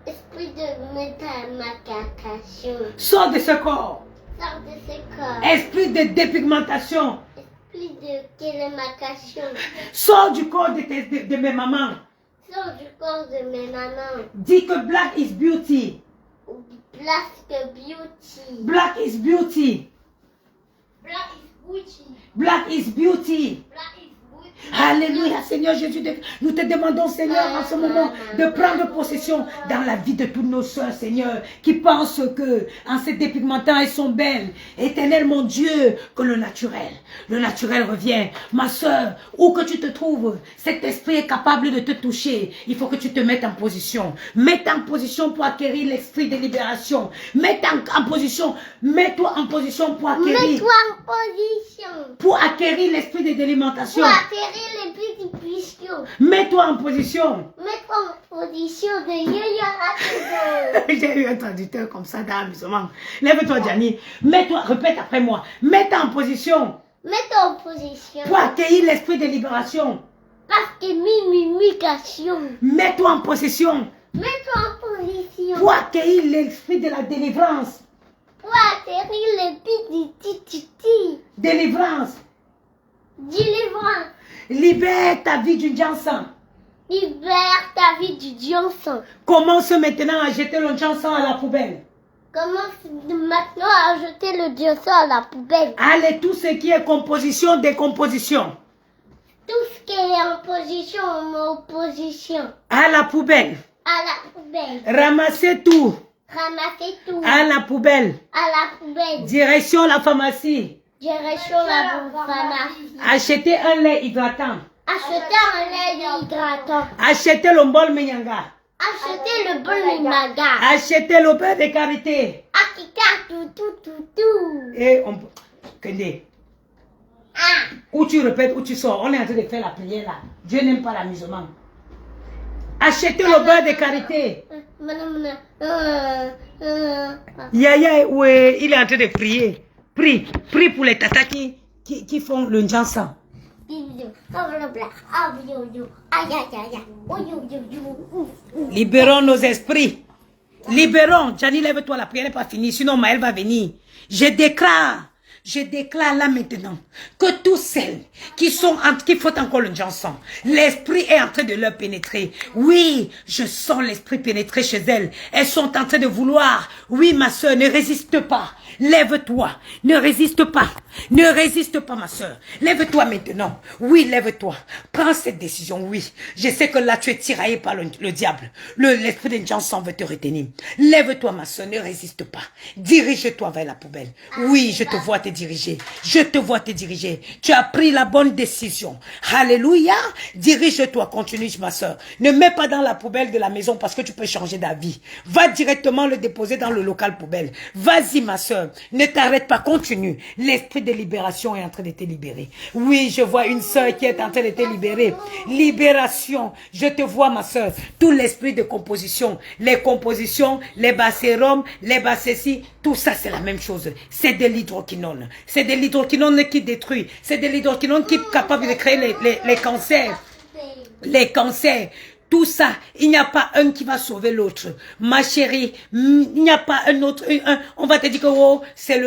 Esprit de métamacacation. Sors de ce corps. Sors de ce corps. Esprit de dépigmentation. Esprit de télémacation. Sors du corps de mes mamans. Sors du corps de mes mamans. Dis que black is beauty. Black beauty. Black is beauty. Black is beauty. Black is beauty. Black is beauty. Alléluia, Seigneur Jésus, nous te demandons, Seigneur, en ce moment, de prendre possession dans la vie de toutes nos soeurs, Seigneur, qui pensent que, en se dépigmentant, elles sont belles. Éternel, mon Dieu, que le naturel revient. Ma soeur, où que tu te trouves, cet esprit est capable de te toucher. Il faut que tu te mettes en position. Mets-toi en position pour acquérir l'esprit de libération. Mets-toi en position pour acquérir. Mets-toi en position. Pour acquérir l'esprit de délimentation. Pour acquérir atterrir les petits puissions. Mets-toi en position. Mets-toi en position de Yo-Yo Rapido. J'ai eu un traducteur comme ça dans l'amusement. Lève-toi, Gianni. Mets-toi, répète après moi. Mets-toi en position. Mets-toi en position. Pour accueillir l'esprit de libération. Parce que mimification. Mets-toi en possession. Mets-toi en position. Pour accueillir l'esprit de la délivrance. Pour atterrir les petits titi. Délivrance. Délivrance. Libère ta vie du Jansan. Libère ta vie du Johnson. Commence maintenant à jeter le Jansan à la poubelle. Commence maintenant à jeter le Johnson à la poubelle. Allez, tout ce qui est composition, décomposition. Tout ce qui est en position, en opposition. À la poubelle. À la poubelle. Ramassez tout. Ramasser tout. À la poubelle. À la poubelle. Direction la pharmacie. Direction la pharmacie. Achetez un lait hydratant. Acheter un lait hydratant. Achetez le bol Menyanga. Acheter le bon maga. Achetez le beurre de karité. Akika tout. Et on peut... Kende, Ah. où tu répètes, où tu sors, on est en train de faire la prière là. Dieu n'aime pas l'amusement. Achetez le beurre de karité. Yaya, ouais, il est en train de prier. Prie pour les tatas qui font le Njansan. Libérons nos esprits. Libérons. Gianni, lève-toi, la prière n'est pas finie, sinon Maël va venir. Je déclare là maintenant que tous celles qui font encore le Janson, l'esprit est en train de leur pénétrer. Oui, je sens l'esprit pénétrer chez elles. Elles sont en train de vouloir. Oui, ma soeur, ne résiste pas. Lève-toi. Ne résiste pas. Ne résiste pas, ma soeur. Lève-toi maintenant. Oui, lève-toi. Prends cette décision, oui. Je sais que là, tu es tiraillé par le diable. L'esprit de Janson veut te retenir. Lève-toi, ma soeur, ne résiste pas. Dirige-toi vers la poubelle. Oui, je te vois te diriger. Je te vois te diriger. Tu as pris la bonne décision. Alléluia. Dirige-toi, continue, ma soeur. Ne mets pas dans la poubelle de la maison parce que tu peux changer d'avis. Va directement le déposer dans le local poubelle. Vas-y, ma soeur. Ne t'arrête pas, continue. L'esprit de libération est en train de te libérer. Oui, je vois une soeur qui est en train de te libérer. Libération. Je te vois, ma soeur. Tout l'esprit de composition. Les compositions, les bassérum, les bassessis, tout ça, c'est la même chose. C'est de l'hydroquinone. C'est de l'hydroquinone qui détruit. C'est de l'hydroquinone qui est capable de créer les cancers. Les cancers. Tout ça, il n'y a pas un qui va sauver l'autre. Ma chérie, il n'y a pas un autre. On va te dire que oh, c'est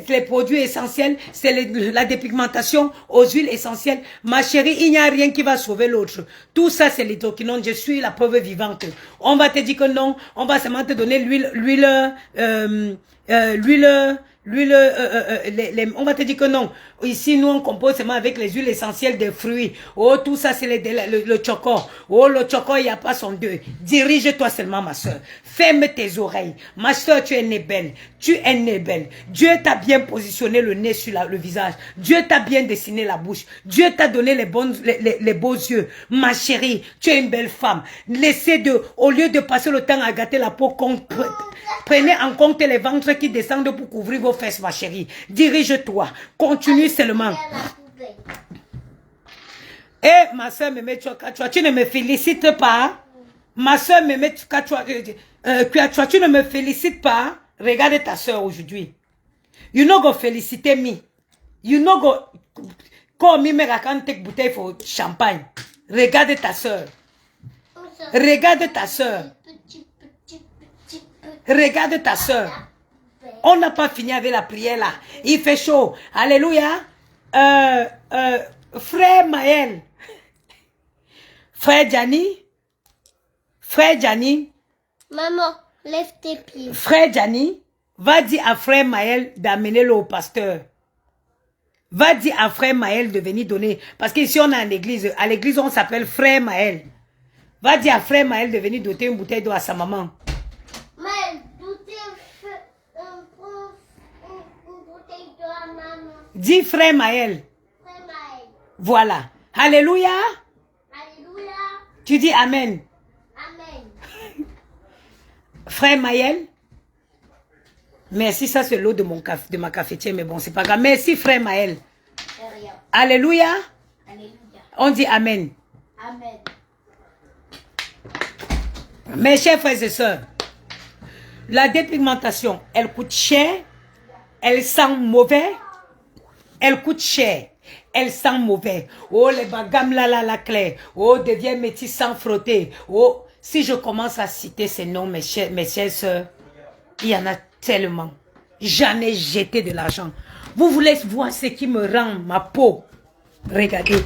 les produits essentiels, c'est la dépigmentation aux huiles essentielles. Ma chérie, il n'y a rien qui va sauver l'autre. Tout ça, c'est l'hydroquinone. Je suis la preuve vivante. On va te dire que non, on va seulement te donner l'huile, on va te dire que non. Ici, nous, on compose seulement avec les huiles essentielles des fruits. Oh, tout ça, c'est le choco. Oh, le choco, il n'y a pas son Dieu. Dirige-toi seulement, ma soeur. Ferme tes oreilles. Ma soeur, tu es née belle. Tu es née belle. Dieu t'a bien positionné le nez sur le visage. Dieu t'a bien dessiné la bouche. Dieu t'a donné les beaux yeux. Ma chérie, tu es une belle femme. Au lieu de passer le temps à gâter la peau, prenez en compte les ventres qui descendent pour couvrir vos fesses, ma chérie. Dirige-toi. Continue seulement. Eh, ma soeur Mémé, tu ne me félicites pas. Ma soeur Mémé, tu ne me félicites pas. Regarde ta soeur aujourd'hui. You no go féliciter me. You no go call me raconte bouteille pour champagne. Regarde ta soeur. Regarde ta soeur. Regarde ta soeur. On n'a pas fini avec la prière là. Il fait chaud. Alléluia. Frère Maël. Frère Gianni. Frère Gianni. Maman, lève tes pieds. Frère Gianni, va dire à frère Maël d'amener-le au pasteur. Va dire à frère Maël de venir donner. Parce qu'ici on a une église. À l'église on s'appelle frère Maël. Va dire à frère Maël de venir doter une bouteille d'eau à sa maman. Maël, une bouteille d'eau à maman. Dis frère Maël. Frère Maël. Voilà. Alléluia. Alléluia. Tu dis amen. Amen. Frère Maël. Merci, ça c'est l'eau de ma cafetière, mais bon, c'est pas grave. Merci frère Maël. De rien. Alléluia. Alléluia. On dit Amen. Amen. Mes chers frères et sœurs, la dépigmentation, elle coûte cher, elle sent mauvais, elle coûte cher, elle sent mauvais. Oh, les bagam la claire, oh, devient métis sans frotter. Oh, si je commence à citer ces noms, mes chères sœurs, il y en a tellement. J'en ai jeté de l'argent. Vous voulez voir ce qui me rend ma peau? Regardez.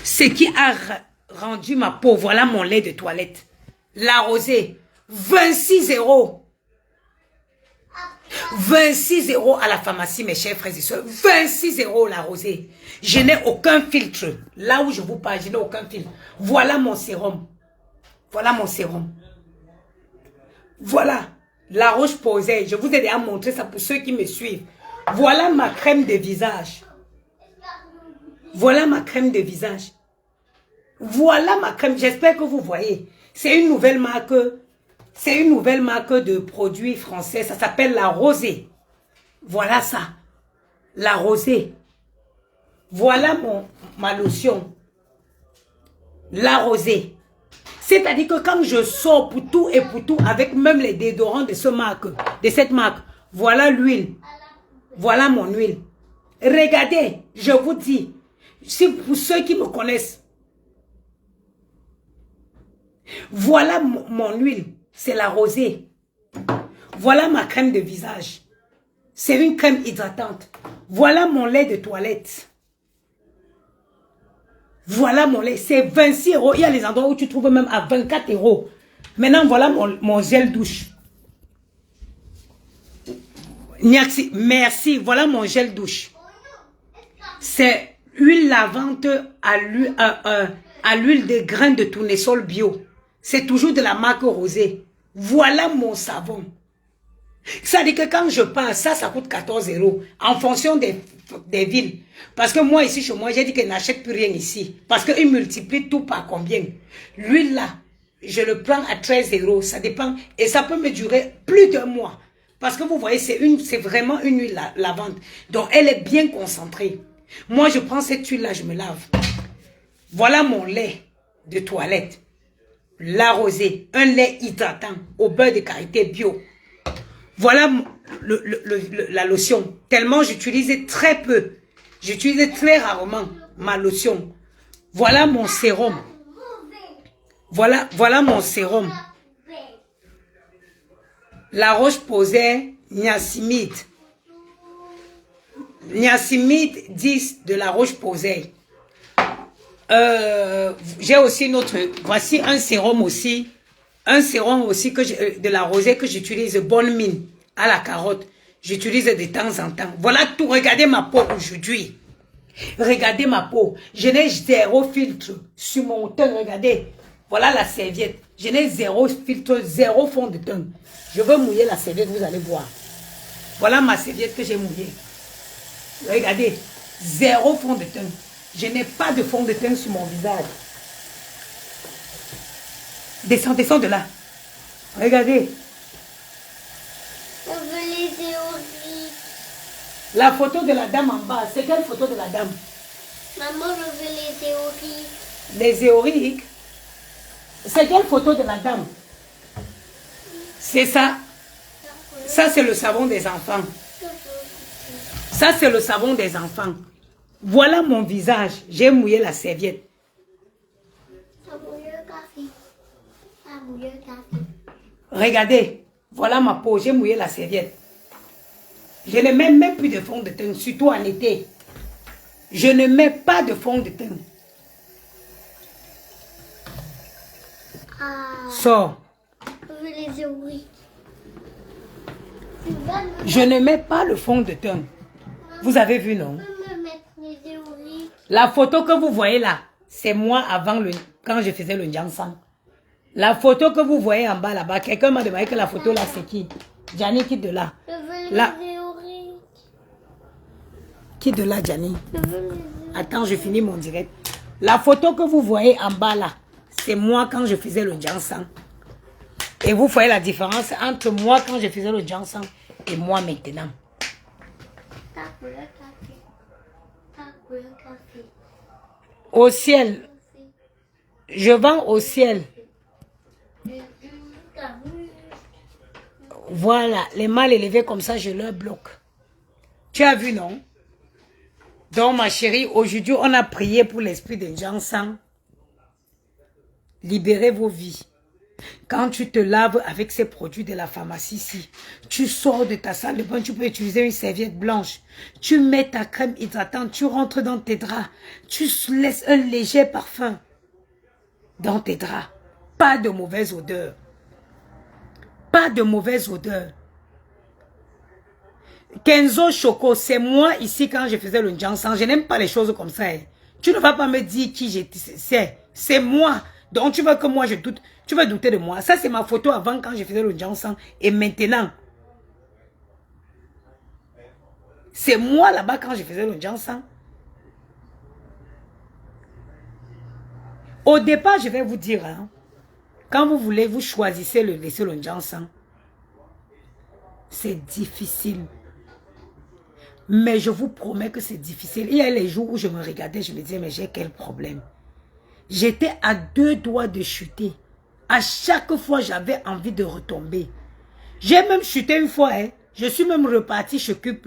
Ce qui a rendu ma peau, voilà mon lait de toilette. La rosée, 26 €. 26 € à la pharmacie, mes chers frères et sœurs. 26 € la rosée. Je n'ai aucun filtre. Là où je vous parle, je n'ai aucun filtre. Voilà mon sérum. Voilà mon sérum. Voilà. La Roche-Posay. Je vous ai déjà montré ça pour ceux qui me suivent. Voilà ma crème de visage. Voilà ma crème de visage. Voilà ma crème. J'espère que vous voyez. C'est une nouvelle marque. C'est une nouvelle marque de produits français. Ça s'appelle la Rosée. Voilà ça. La Rosée. Voilà ma lotion. La Rosée. C'est-à-dire que quand je sors pour tout et pour tout, avec même les déodorants de cette marque, voilà l'huile. Voilà mon huile. Regardez, je vous dis, si pour ceux qui me connaissent, voilà mon huile, c'est la Rosée. Voilà ma crème de visage. C'est une crème hydratante. Voilà mon lait de toilette. Voilà mon lait, c'est 26 €. Il y a les endroits où tu trouves même à 24 €. Maintenant, voilà mon gel douche. Merci, voilà mon gel douche. C'est huile lavante à l'huile de graines de tournesol bio. C'est toujours de la marque Rosée. Voilà mon savon. Ça dit que quand je passe, ça coûte 14 € en fonction des villes. Parce que moi, ici, chez moi, j'ai dit que je n'achète plus rien ici. Parce qu'ils multiplient tout par combien. L'huile là, je le prends à 13 €. Ça dépend. Et ça peut me durer plus d'un mois. Parce que vous voyez, c'est vraiment une huile lavante. Donc, elle est bien concentrée. Moi, je prends cette huile-là, je me lave. Voilà mon lait de toilette. La Rosée. Un lait hydratant au beurre de karité bio. Voilà la lotion. Tellement j'utilisais très peu. J'utilisais très rarement ma lotion. Voilà mon sérum. Voilà mon sérum. La Roche-Posay Niacinamide. Niacinamide 10 de la Roche-Posay. J'ai aussi une autre. Voici un sérum aussi. Un sérum aussi de la Rosée que j'utilise, bonne mine, à la carotte. J'utilise de temps en temps. Voilà tout. Regardez ma peau aujourd'hui. Regardez ma peau. Je n'ai zéro filtre sur mon teint. Regardez. Voilà la serviette. Je n'ai zéro filtre, zéro fond de teint. Je veux mouiller la serviette, vous allez voir. Voilà ma serviette que j'ai mouillée. Regardez. Zéro fond de teint. Je n'ai pas de fond de teint sur mon visage. Descends, descends de là. Regardez. On veut les théories. La photo de la dame en bas. C'est quelle photo de la dame? Maman, je veux les théories. Les éoriques. C'est quelle photo de la dame? C'est ça. Ça, c'est le savon des enfants. Ça, c'est le savon des enfants. Voilà mon visage. J'ai mouillé la serviette. Regardez. Voilà ma peau. J'ai mouillé la serviette. Je ne mets même plus de fond de teint, surtout en été. Je ne mets pas de fond de teint. Sors. Je veux les théories. Je ne mets pas le fond de teint. Vous avez vu, non? La photo que vous voyez là, c'est moi avant quand je faisais le Njansan. La photo que vous voyez en bas là-bas, quelqu'un m'a demandé que la photo là, c'est qui? Gianni, quitte de là. Je veux Là. les théories. Quitte de là, Gianni. Je veux les... Attends, je finis mon direct. La photo que vous voyez en bas là, c'est moi quand je faisais le Njansan. Et vous voyez la différence entre moi quand je faisais le Njansan et moi maintenant. Au ciel. Je vends au ciel. Voilà, les mal élevés comme ça, je leur bloque. Tu as vu, non? Donc, ma chérie, aujourd'hui, on a prié pour l'esprit des gens sans. Libérez vos vies. Quand tu te laves avec ces produits de la pharmacie ici, tu sors de ta salle de bain, tu peux utiliser une serviette blanche. Tu mets ta crème hydratante, tu rentres dans tes draps. Tu laisses un léger parfum dans tes draps. Pas de mauvaise odeur. Pas de mauvaise odeur. Kenzo Choco, c'est moi ici quand je faisais le Jansan. Je n'aime pas les choses comme ça. Hein. Tu ne vas pas me dire qui j'étais. C'est moi. Donc tu veux que moi je doute. Tu vas douter de moi. Ça c'est ma photo avant quand je faisais le Jansan. Et maintenant. C'est moi là-bas quand je faisais le Jansan. Au départ, je vais vous dire. Hein, quand vous voulez, vous choisissez le laisser le Jansan. C'est difficile. Mais je vous promets que c'est difficile. Il y a les jours où je me regardais, je me disais, mais j'ai quel problème? J'étais à 2 doigts de chuter. À chaque fois, j'avais envie de retomber. J'ai même chuté une fois. Hein. Je suis même reparti chez Q+.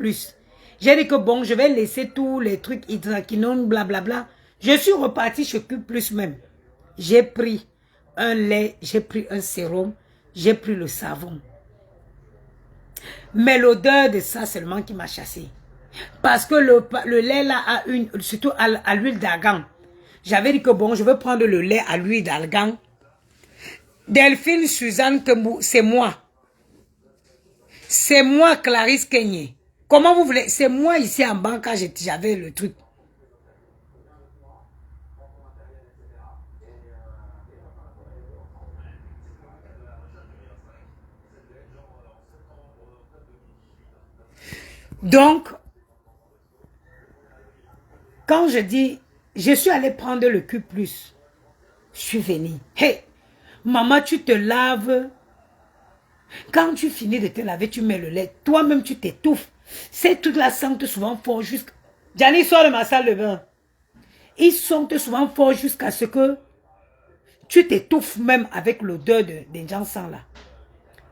J'ai dit que bon, je vais laisser tous les trucs hydraquinone, blablabla. Je suis reparti chez Q+, même. J'ai pris un lait, j'ai pris un sérum, j'ai pris le savon. Mais l'odeur de ça seulement qui m'a chassé. Parce que le lait là a surtout à l'huile d'argan. J'avais dit que bon, je veux prendre le lait à l'huile d'argan. Delphine Suzanne, c'est moi. C'est moi, Clarisse Kenyé. Comment vous voulez? C'est moi ici en bas quand j'avais le truc. Donc, quand je dis, je suis allée prendre le Q+, je suis venue. Hey, maman, tu te laves. Quand tu finis de te laver, tu mets le lait. Toi-même, tu t'étouffes. Ces trucs-là sentent souvent fort jusqu'à... Gianni sort de ma salle de bain. Ils sentent souvent fort jusqu'à ce que tu t'étouffes même avec l'odeur des gens sans là.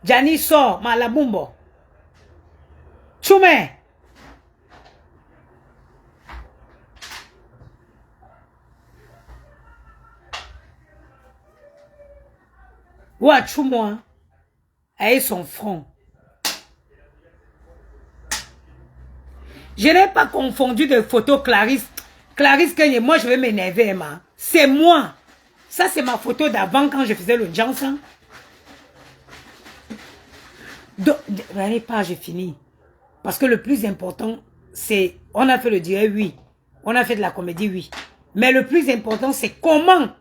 Gianni sort, malabumbo. Choumé. Ouachou-moi. Avec son front. Je n'ai pas confondu de photo Clarisse. Clarisse Kenyé, moi je vais m'énerver, ma. C'est moi. Ça c'est ma photo d'avant quand je faisais le Jansan. N'allez pas, j'ai fini. Parce que le plus important, c'est, on a fait le direct, oui. On a fait de la comédie, oui. Mais le plus important, c'est comment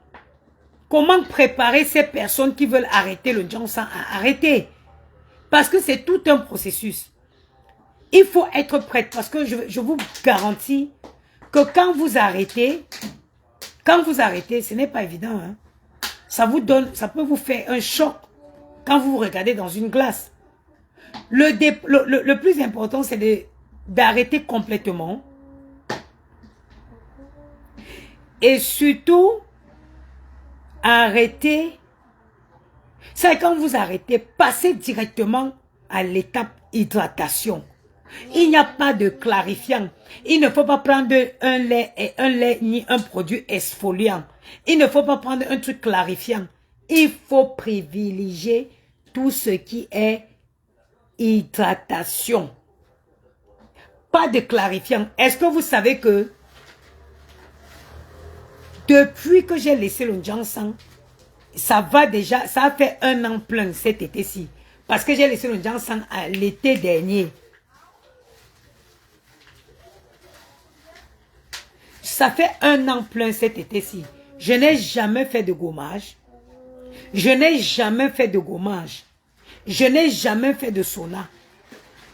préparer ces personnes qui veulent arrêter le Jansan à arrêter. Parce que c'est tout un processus. Il faut être prête parce que je vous garantis que quand vous arrêtez, ce n'est pas évident. Hein. Ça peut vous faire un choc quand vous vous regardez dans une glace. Le plus important, c'est d'arrêter complètement. Et surtout, arrêter. C'est quand vous arrêtez, passez directement à l'étape hydratation. Il n'y a pas de clarifiant. Il ne faut pas prendre un lait ni un produit exfoliant. Il ne faut pas prendre un truc clarifiant. Il faut privilégier tout ce qui est hydratation. Pas de clarifiant. Est-ce que vous savez que depuis que j'ai laissé le Jansan, ça a fait 1 an plein cet été-ci. Parce que j'ai laissé le Jansan l'été dernier. Ça fait 1 an plein cet été-ci. Je n'ai jamais fait de gommage. Je n'ai jamais fait de gommage. Je n'ai jamais fait de sauna.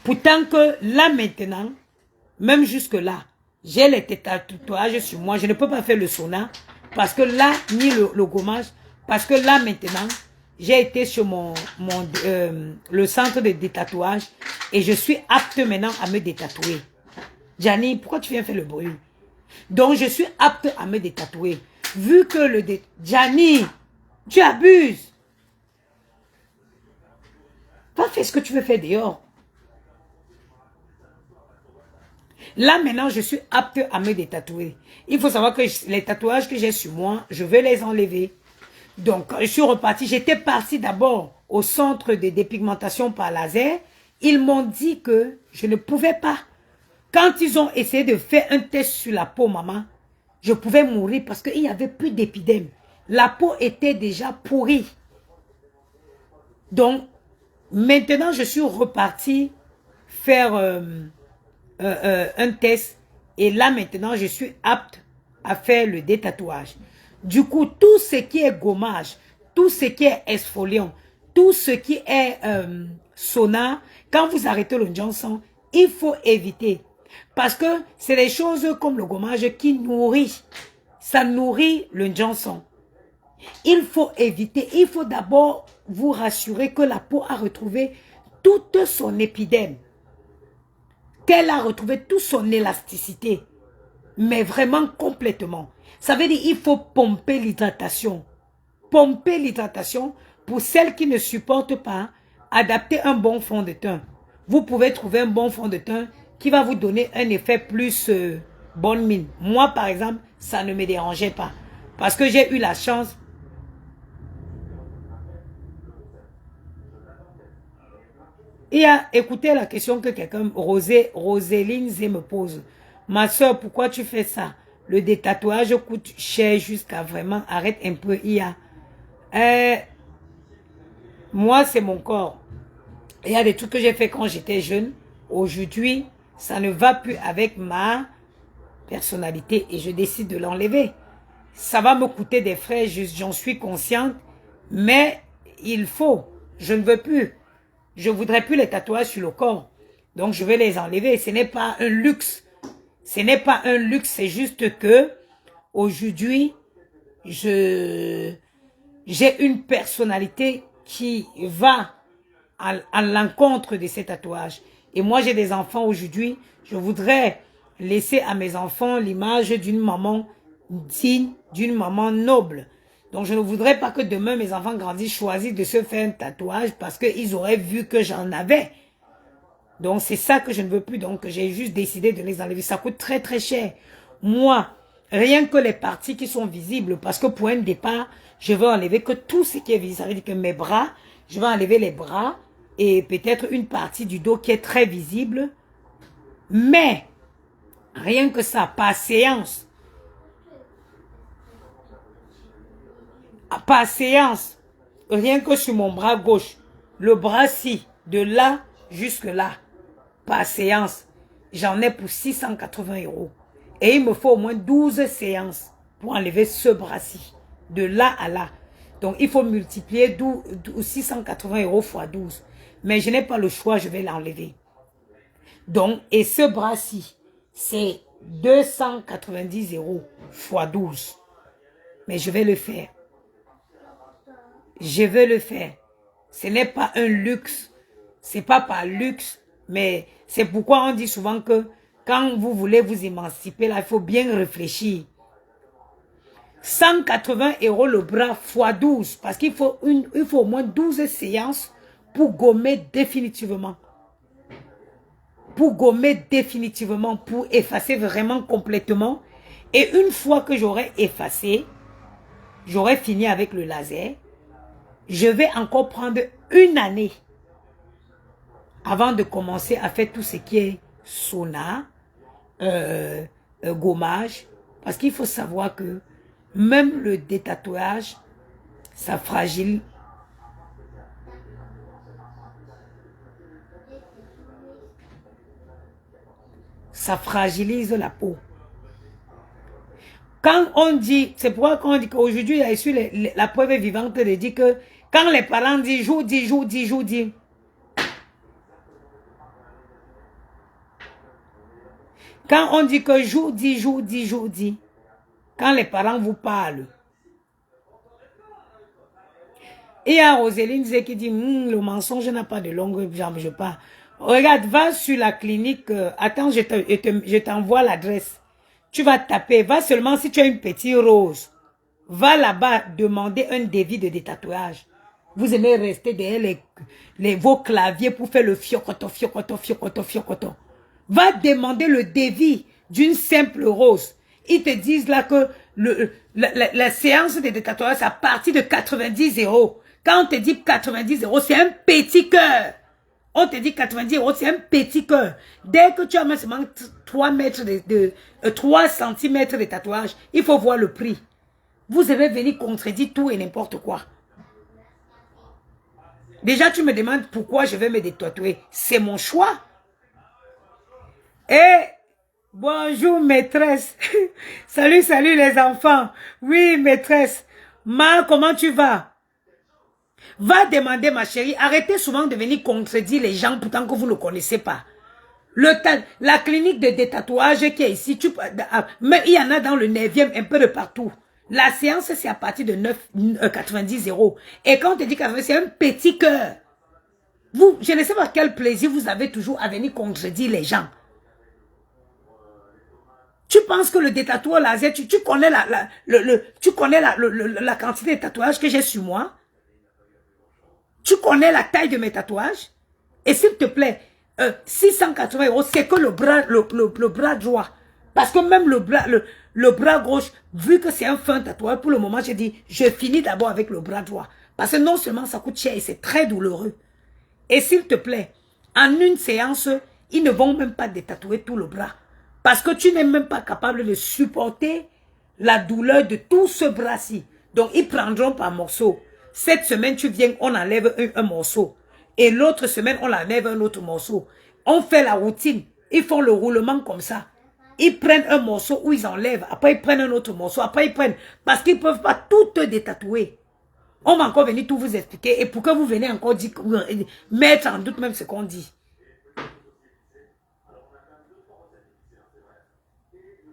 Pourtant que là maintenant, même jusque là, j'ai les tatouages sur moi. Je ne peux pas faire le sauna. Parce que là, ni le gommage. Parce que là maintenant, j'ai été sur le centre de détatouage. Et je suis apte maintenant à me détatouer. Gianni, pourquoi tu viens faire le bruit? Donc, je suis apte à me détatouer. Vu que le Gianni, tu abuses. Va faire ce que tu veux faire dehors. Là, maintenant, je suis apte à me détatouer. Il faut savoir que les tatouages que j'ai sur moi, je vais les enlever. Donc, je suis reparti. J'étais parti d'abord au centre de dépigmentation par laser. Ils m'ont dit que je ne pouvais pas. Quand ils ont essayé de faire un test sur la peau, maman, je pouvais mourir parce qu'il n'y avait plus d'épiderme. La peau était déjà pourrie. Donc, maintenant, je suis reparti faire un test. Et là, maintenant, je suis apte à faire le détatouage. Du coup, tout ce qui est gommage, tout ce qui est exfoliant, tout ce qui est sauna, quand vous arrêtez le Johnson, il faut éviter. Parce que c'est des choses comme le gommage qui nourrit. Ça nourrit le Johnson. Il faut éviter. Il faut d'abord vous rassurer que la peau a retrouvé toute son épiderme. Qu'elle a retrouvé toute son élasticité. Mais vraiment complètement. Ça veut dire qu'il faut pomper l'hydratation. Pomper l'hydratation pour celles qui ne supportent pas, adapter un bon fond de teint. Vous pouvez trouver un bon fond de teint qui va vous donner un effet plus bonne mine. Moi, par exemple, ça ne me dérangeait pas. Parce que j'ai eu la chance. Il a écouté la question que quelqu'un, Roséline Zé me pose. Ma soeur, pourquoi tu fais ça? Le détatouage coûte cher jusqu'à vraiment. Arrête un peu, Ia. Moi, c'est mon corps. Il y a des trucs que j'ai fait quand j'étais jeune. Aujourd'hui, ça ne va plus avec ma personnalité et je décide de l'enlever. Ça va me coûter des frais, j'en suis consciente, mais il faut. Je ne veux plus. Je ne voudrais plus les tatouages sur le corps. Donc, je vais les enlever. Ce n'est pas un luxe. Ce n'est pas un luxe, c'est juste que aujourd'hui, j'ai une personnalité qui va à l'encontre de ces tatouages. Et moi, j'ai des enfants aujourd'hui. Je voudrais laisser à mes enfants l'image d'une maman digne, d'une maman noble. Donc, je ne voudrais pas que demain, mes enfants grandissent, choisissent de se faire un tatouage parce qu'ils auraient vu que j'en avais. Donc, c'est ça que je ne veux plus. Donc, j'ai juste décidé de les enlever. Ça coûte très, très cher. Moi, rien que les parties qui sont visibles, parce que pour un départ, je veux enlever que tout ce qui est visible. Ça veut dire que mes bras, je vais enlever les bras et peut-être une partie du dos qui est très visible. Mais, rien que ça, par séance. Par séance, rien que sur mon bras gauche, le bras-ci, de là jusque là, par séance, j'en ai pour 680 €. Et il me faut au moins 12 séances pour enlever ce bras-ci, de là à là. Donc, il faut multiplier 680 € fois 12. Mais je n'ai pas le choix, je vais l'enlever. Donc, et ce bras-ci, c'est 290 € fois 12. Mais je vais le faire. Je veux le faire. Ce n'est pas un luxe. C'est pas par luxe, mais c'est pourquoi on dit souvent que quand vous voulez vous émanciper, là, il faut bien réfléchir. 180 € le bras fois 12, parce qu'il faut, il faut au moins 12 séances pour gommer définitivement. Pour gommer définitivement, pour effacer vraiment complètement. Et une fois que j'aurai effacé, j'aurai fini avec le laser, je vais encore prendre une année avant de commencer à faire tout ce qui est sauna, gommage. Parce qu'il faut savoir que même le détatouage, ça fragilise. Ça fragilise la peau. Quand on dit, c'est pourquoi quand on dit qu'aujourd'hui, il y a eu la preuve vivante de dire que quand les parents disent jour dit. Quand on dit que jour dit. Quand les parents vous parlent. Et il y a Roséline qui dit, le mensonge n'a pas de longue jambe, je pars. Regarde, va sur la clinique, attends, je t'envoie l'adresse. tu vas taper. Va seulement si tu as une petite rose. Va là-bas demander un devis de détatouage. Vous aimez rester derrière vos claviers pour faire le fiocoton, fiocoton, fiocoton, fiocoton. Va demander le devis d'une simple rose. Ils te disent là que la séance de détatouage, c'est à partir de 90 €. Quand on te dit 90 €, c'est un petit cœur. On te dit 90 €, c'est un petit cœur. Dès que tu as seulement 3 mètres 3 cm de tatouage, il faut voir le prix. Vous avez venu contredire tout et n'importe quoi. Déjà, tu me demandes pourquoi je vais me détatouer. C'est mon choix. Et bonjour, maîtresse. Salut, salut les enfants. Oui, maîtresse. Ma, comment tu vas? Va demander, ma chérie. Arrêtez souvent de venir contredire les gens pourtant que vous ne connaissez pas. La clinique de détatouage qui est ici, mais il y en a dans le 9e, un peu de partout. La séance, c'est à partir de 90 €. Et quand on te dit 90, c'est un petit cœur. Vous, je ne sais pas quel plaisir vous avez toujours à venir contredire les gens. Tu penses que le détatouage laser, tu connais la quantité de tatouages que j'ai sur moi? Tu connais la taille de mes tatouages? Et s'il te plaît, 680 €, c'est que le bras droit. Parce que même le bras gauche, vu que c'est un fin tatouage, pour le moment, j'ai dit, je finis d'abord avec le bras droit. Parce que non seulement ça coûte cher et c'est très douloureux. Et s'il te plaît, en une séance, ils ne vont même pas détatouer tout le bras. Parce que tu n'es même pas capable de supporter la douleur de tout ce bras-ci. Donc, ils prendront par morceaux. Cette semaine, tu viens, on enlève un morceau. Et l'autre semaine, on enlève un autre morceau. On fait la routine. Ils font le roulement comme ça. Ils prennent un morceau où ils enlèvent. Après, ils prennent un autre morceau. Après, ils prennent. Parce qu'ils ne peuvent pas tout détatouer. On va encore venir tout vous expliquer. Et pour que vous venez encore dire, mettre en doute même ce qu'on dit.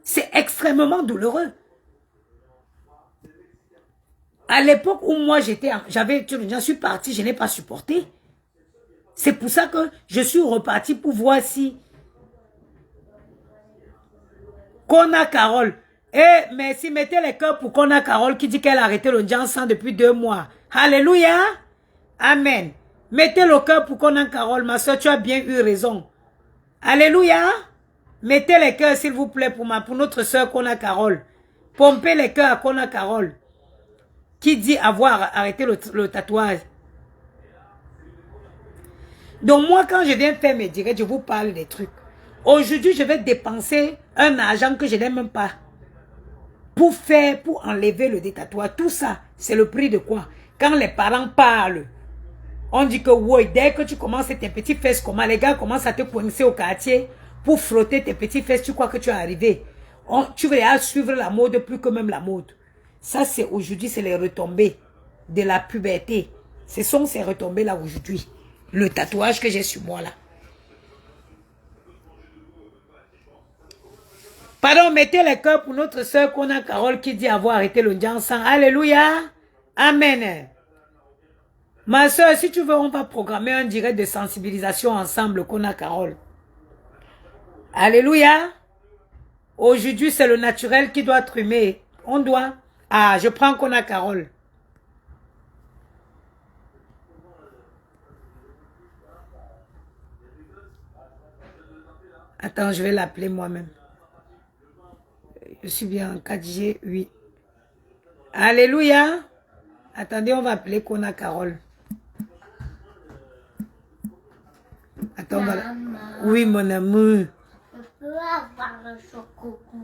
C'est extrêmement douloureux. À l'époque où moi j'en suis partie, je n'ai pas supporté. C'est pour ça que je suis reparti pour voir si Kona Carole. Merci, mettez les cœurs pour Kona Carole qui dit qu'elle a arrêté le Jansan depuis 2 mois. Alléluia. Amen. Mettez le cœur pour Kona Carole, ma soeur, tu as bien eu raison. Alléluia. Mettez les cœurs, s'il vous plaît, pour notre soeur Kona Carole. Pompez les cœurs à Kona Carole, qui dit avoir arrêté le tatouage. Donc moi, quand je viens faire mes directs, je vous parle des trucs. Aujourd'hui, je vais dépenser un argent que je n'ai même pas pour enlever le détatouage. Tout ça, c'est le prix de quoi? Quand les parents parlent, on dit que ouais, dès que tu commences tes petites fesses, comment les gars commencent à te coincer au quartier pour frotter tes petites fesses, tu crois que tu es arrivé. Tu vas suivre la mode plus que même la mode. Ça, c'est aujourd'hui, c'est les retombées de la puberté. Ce sont ces retombées là aujourd'hui. Le tatouage que j'ai sur moi là. Pardon, mettez les cœurs pour notre soeur Kona Carole qui dit avoir arrêté le Jansan. Alléluia. Amen. Ma soeur, si tu veux, on va programmer un direct de sensibilisation ensemble, Kona Carole. Alléluia. Aujourd'hui, c'est le naturel qui doit trimer. On doit. Ah, je prends Kona Carole. Attends, je vais l'appeler moi-même. Je suis bien en 4G, oui. Alléluia. Attendez, on va appeler Kona Carole. Attends, voilà. Oui, mon amour. Je peux avoir le chocolat.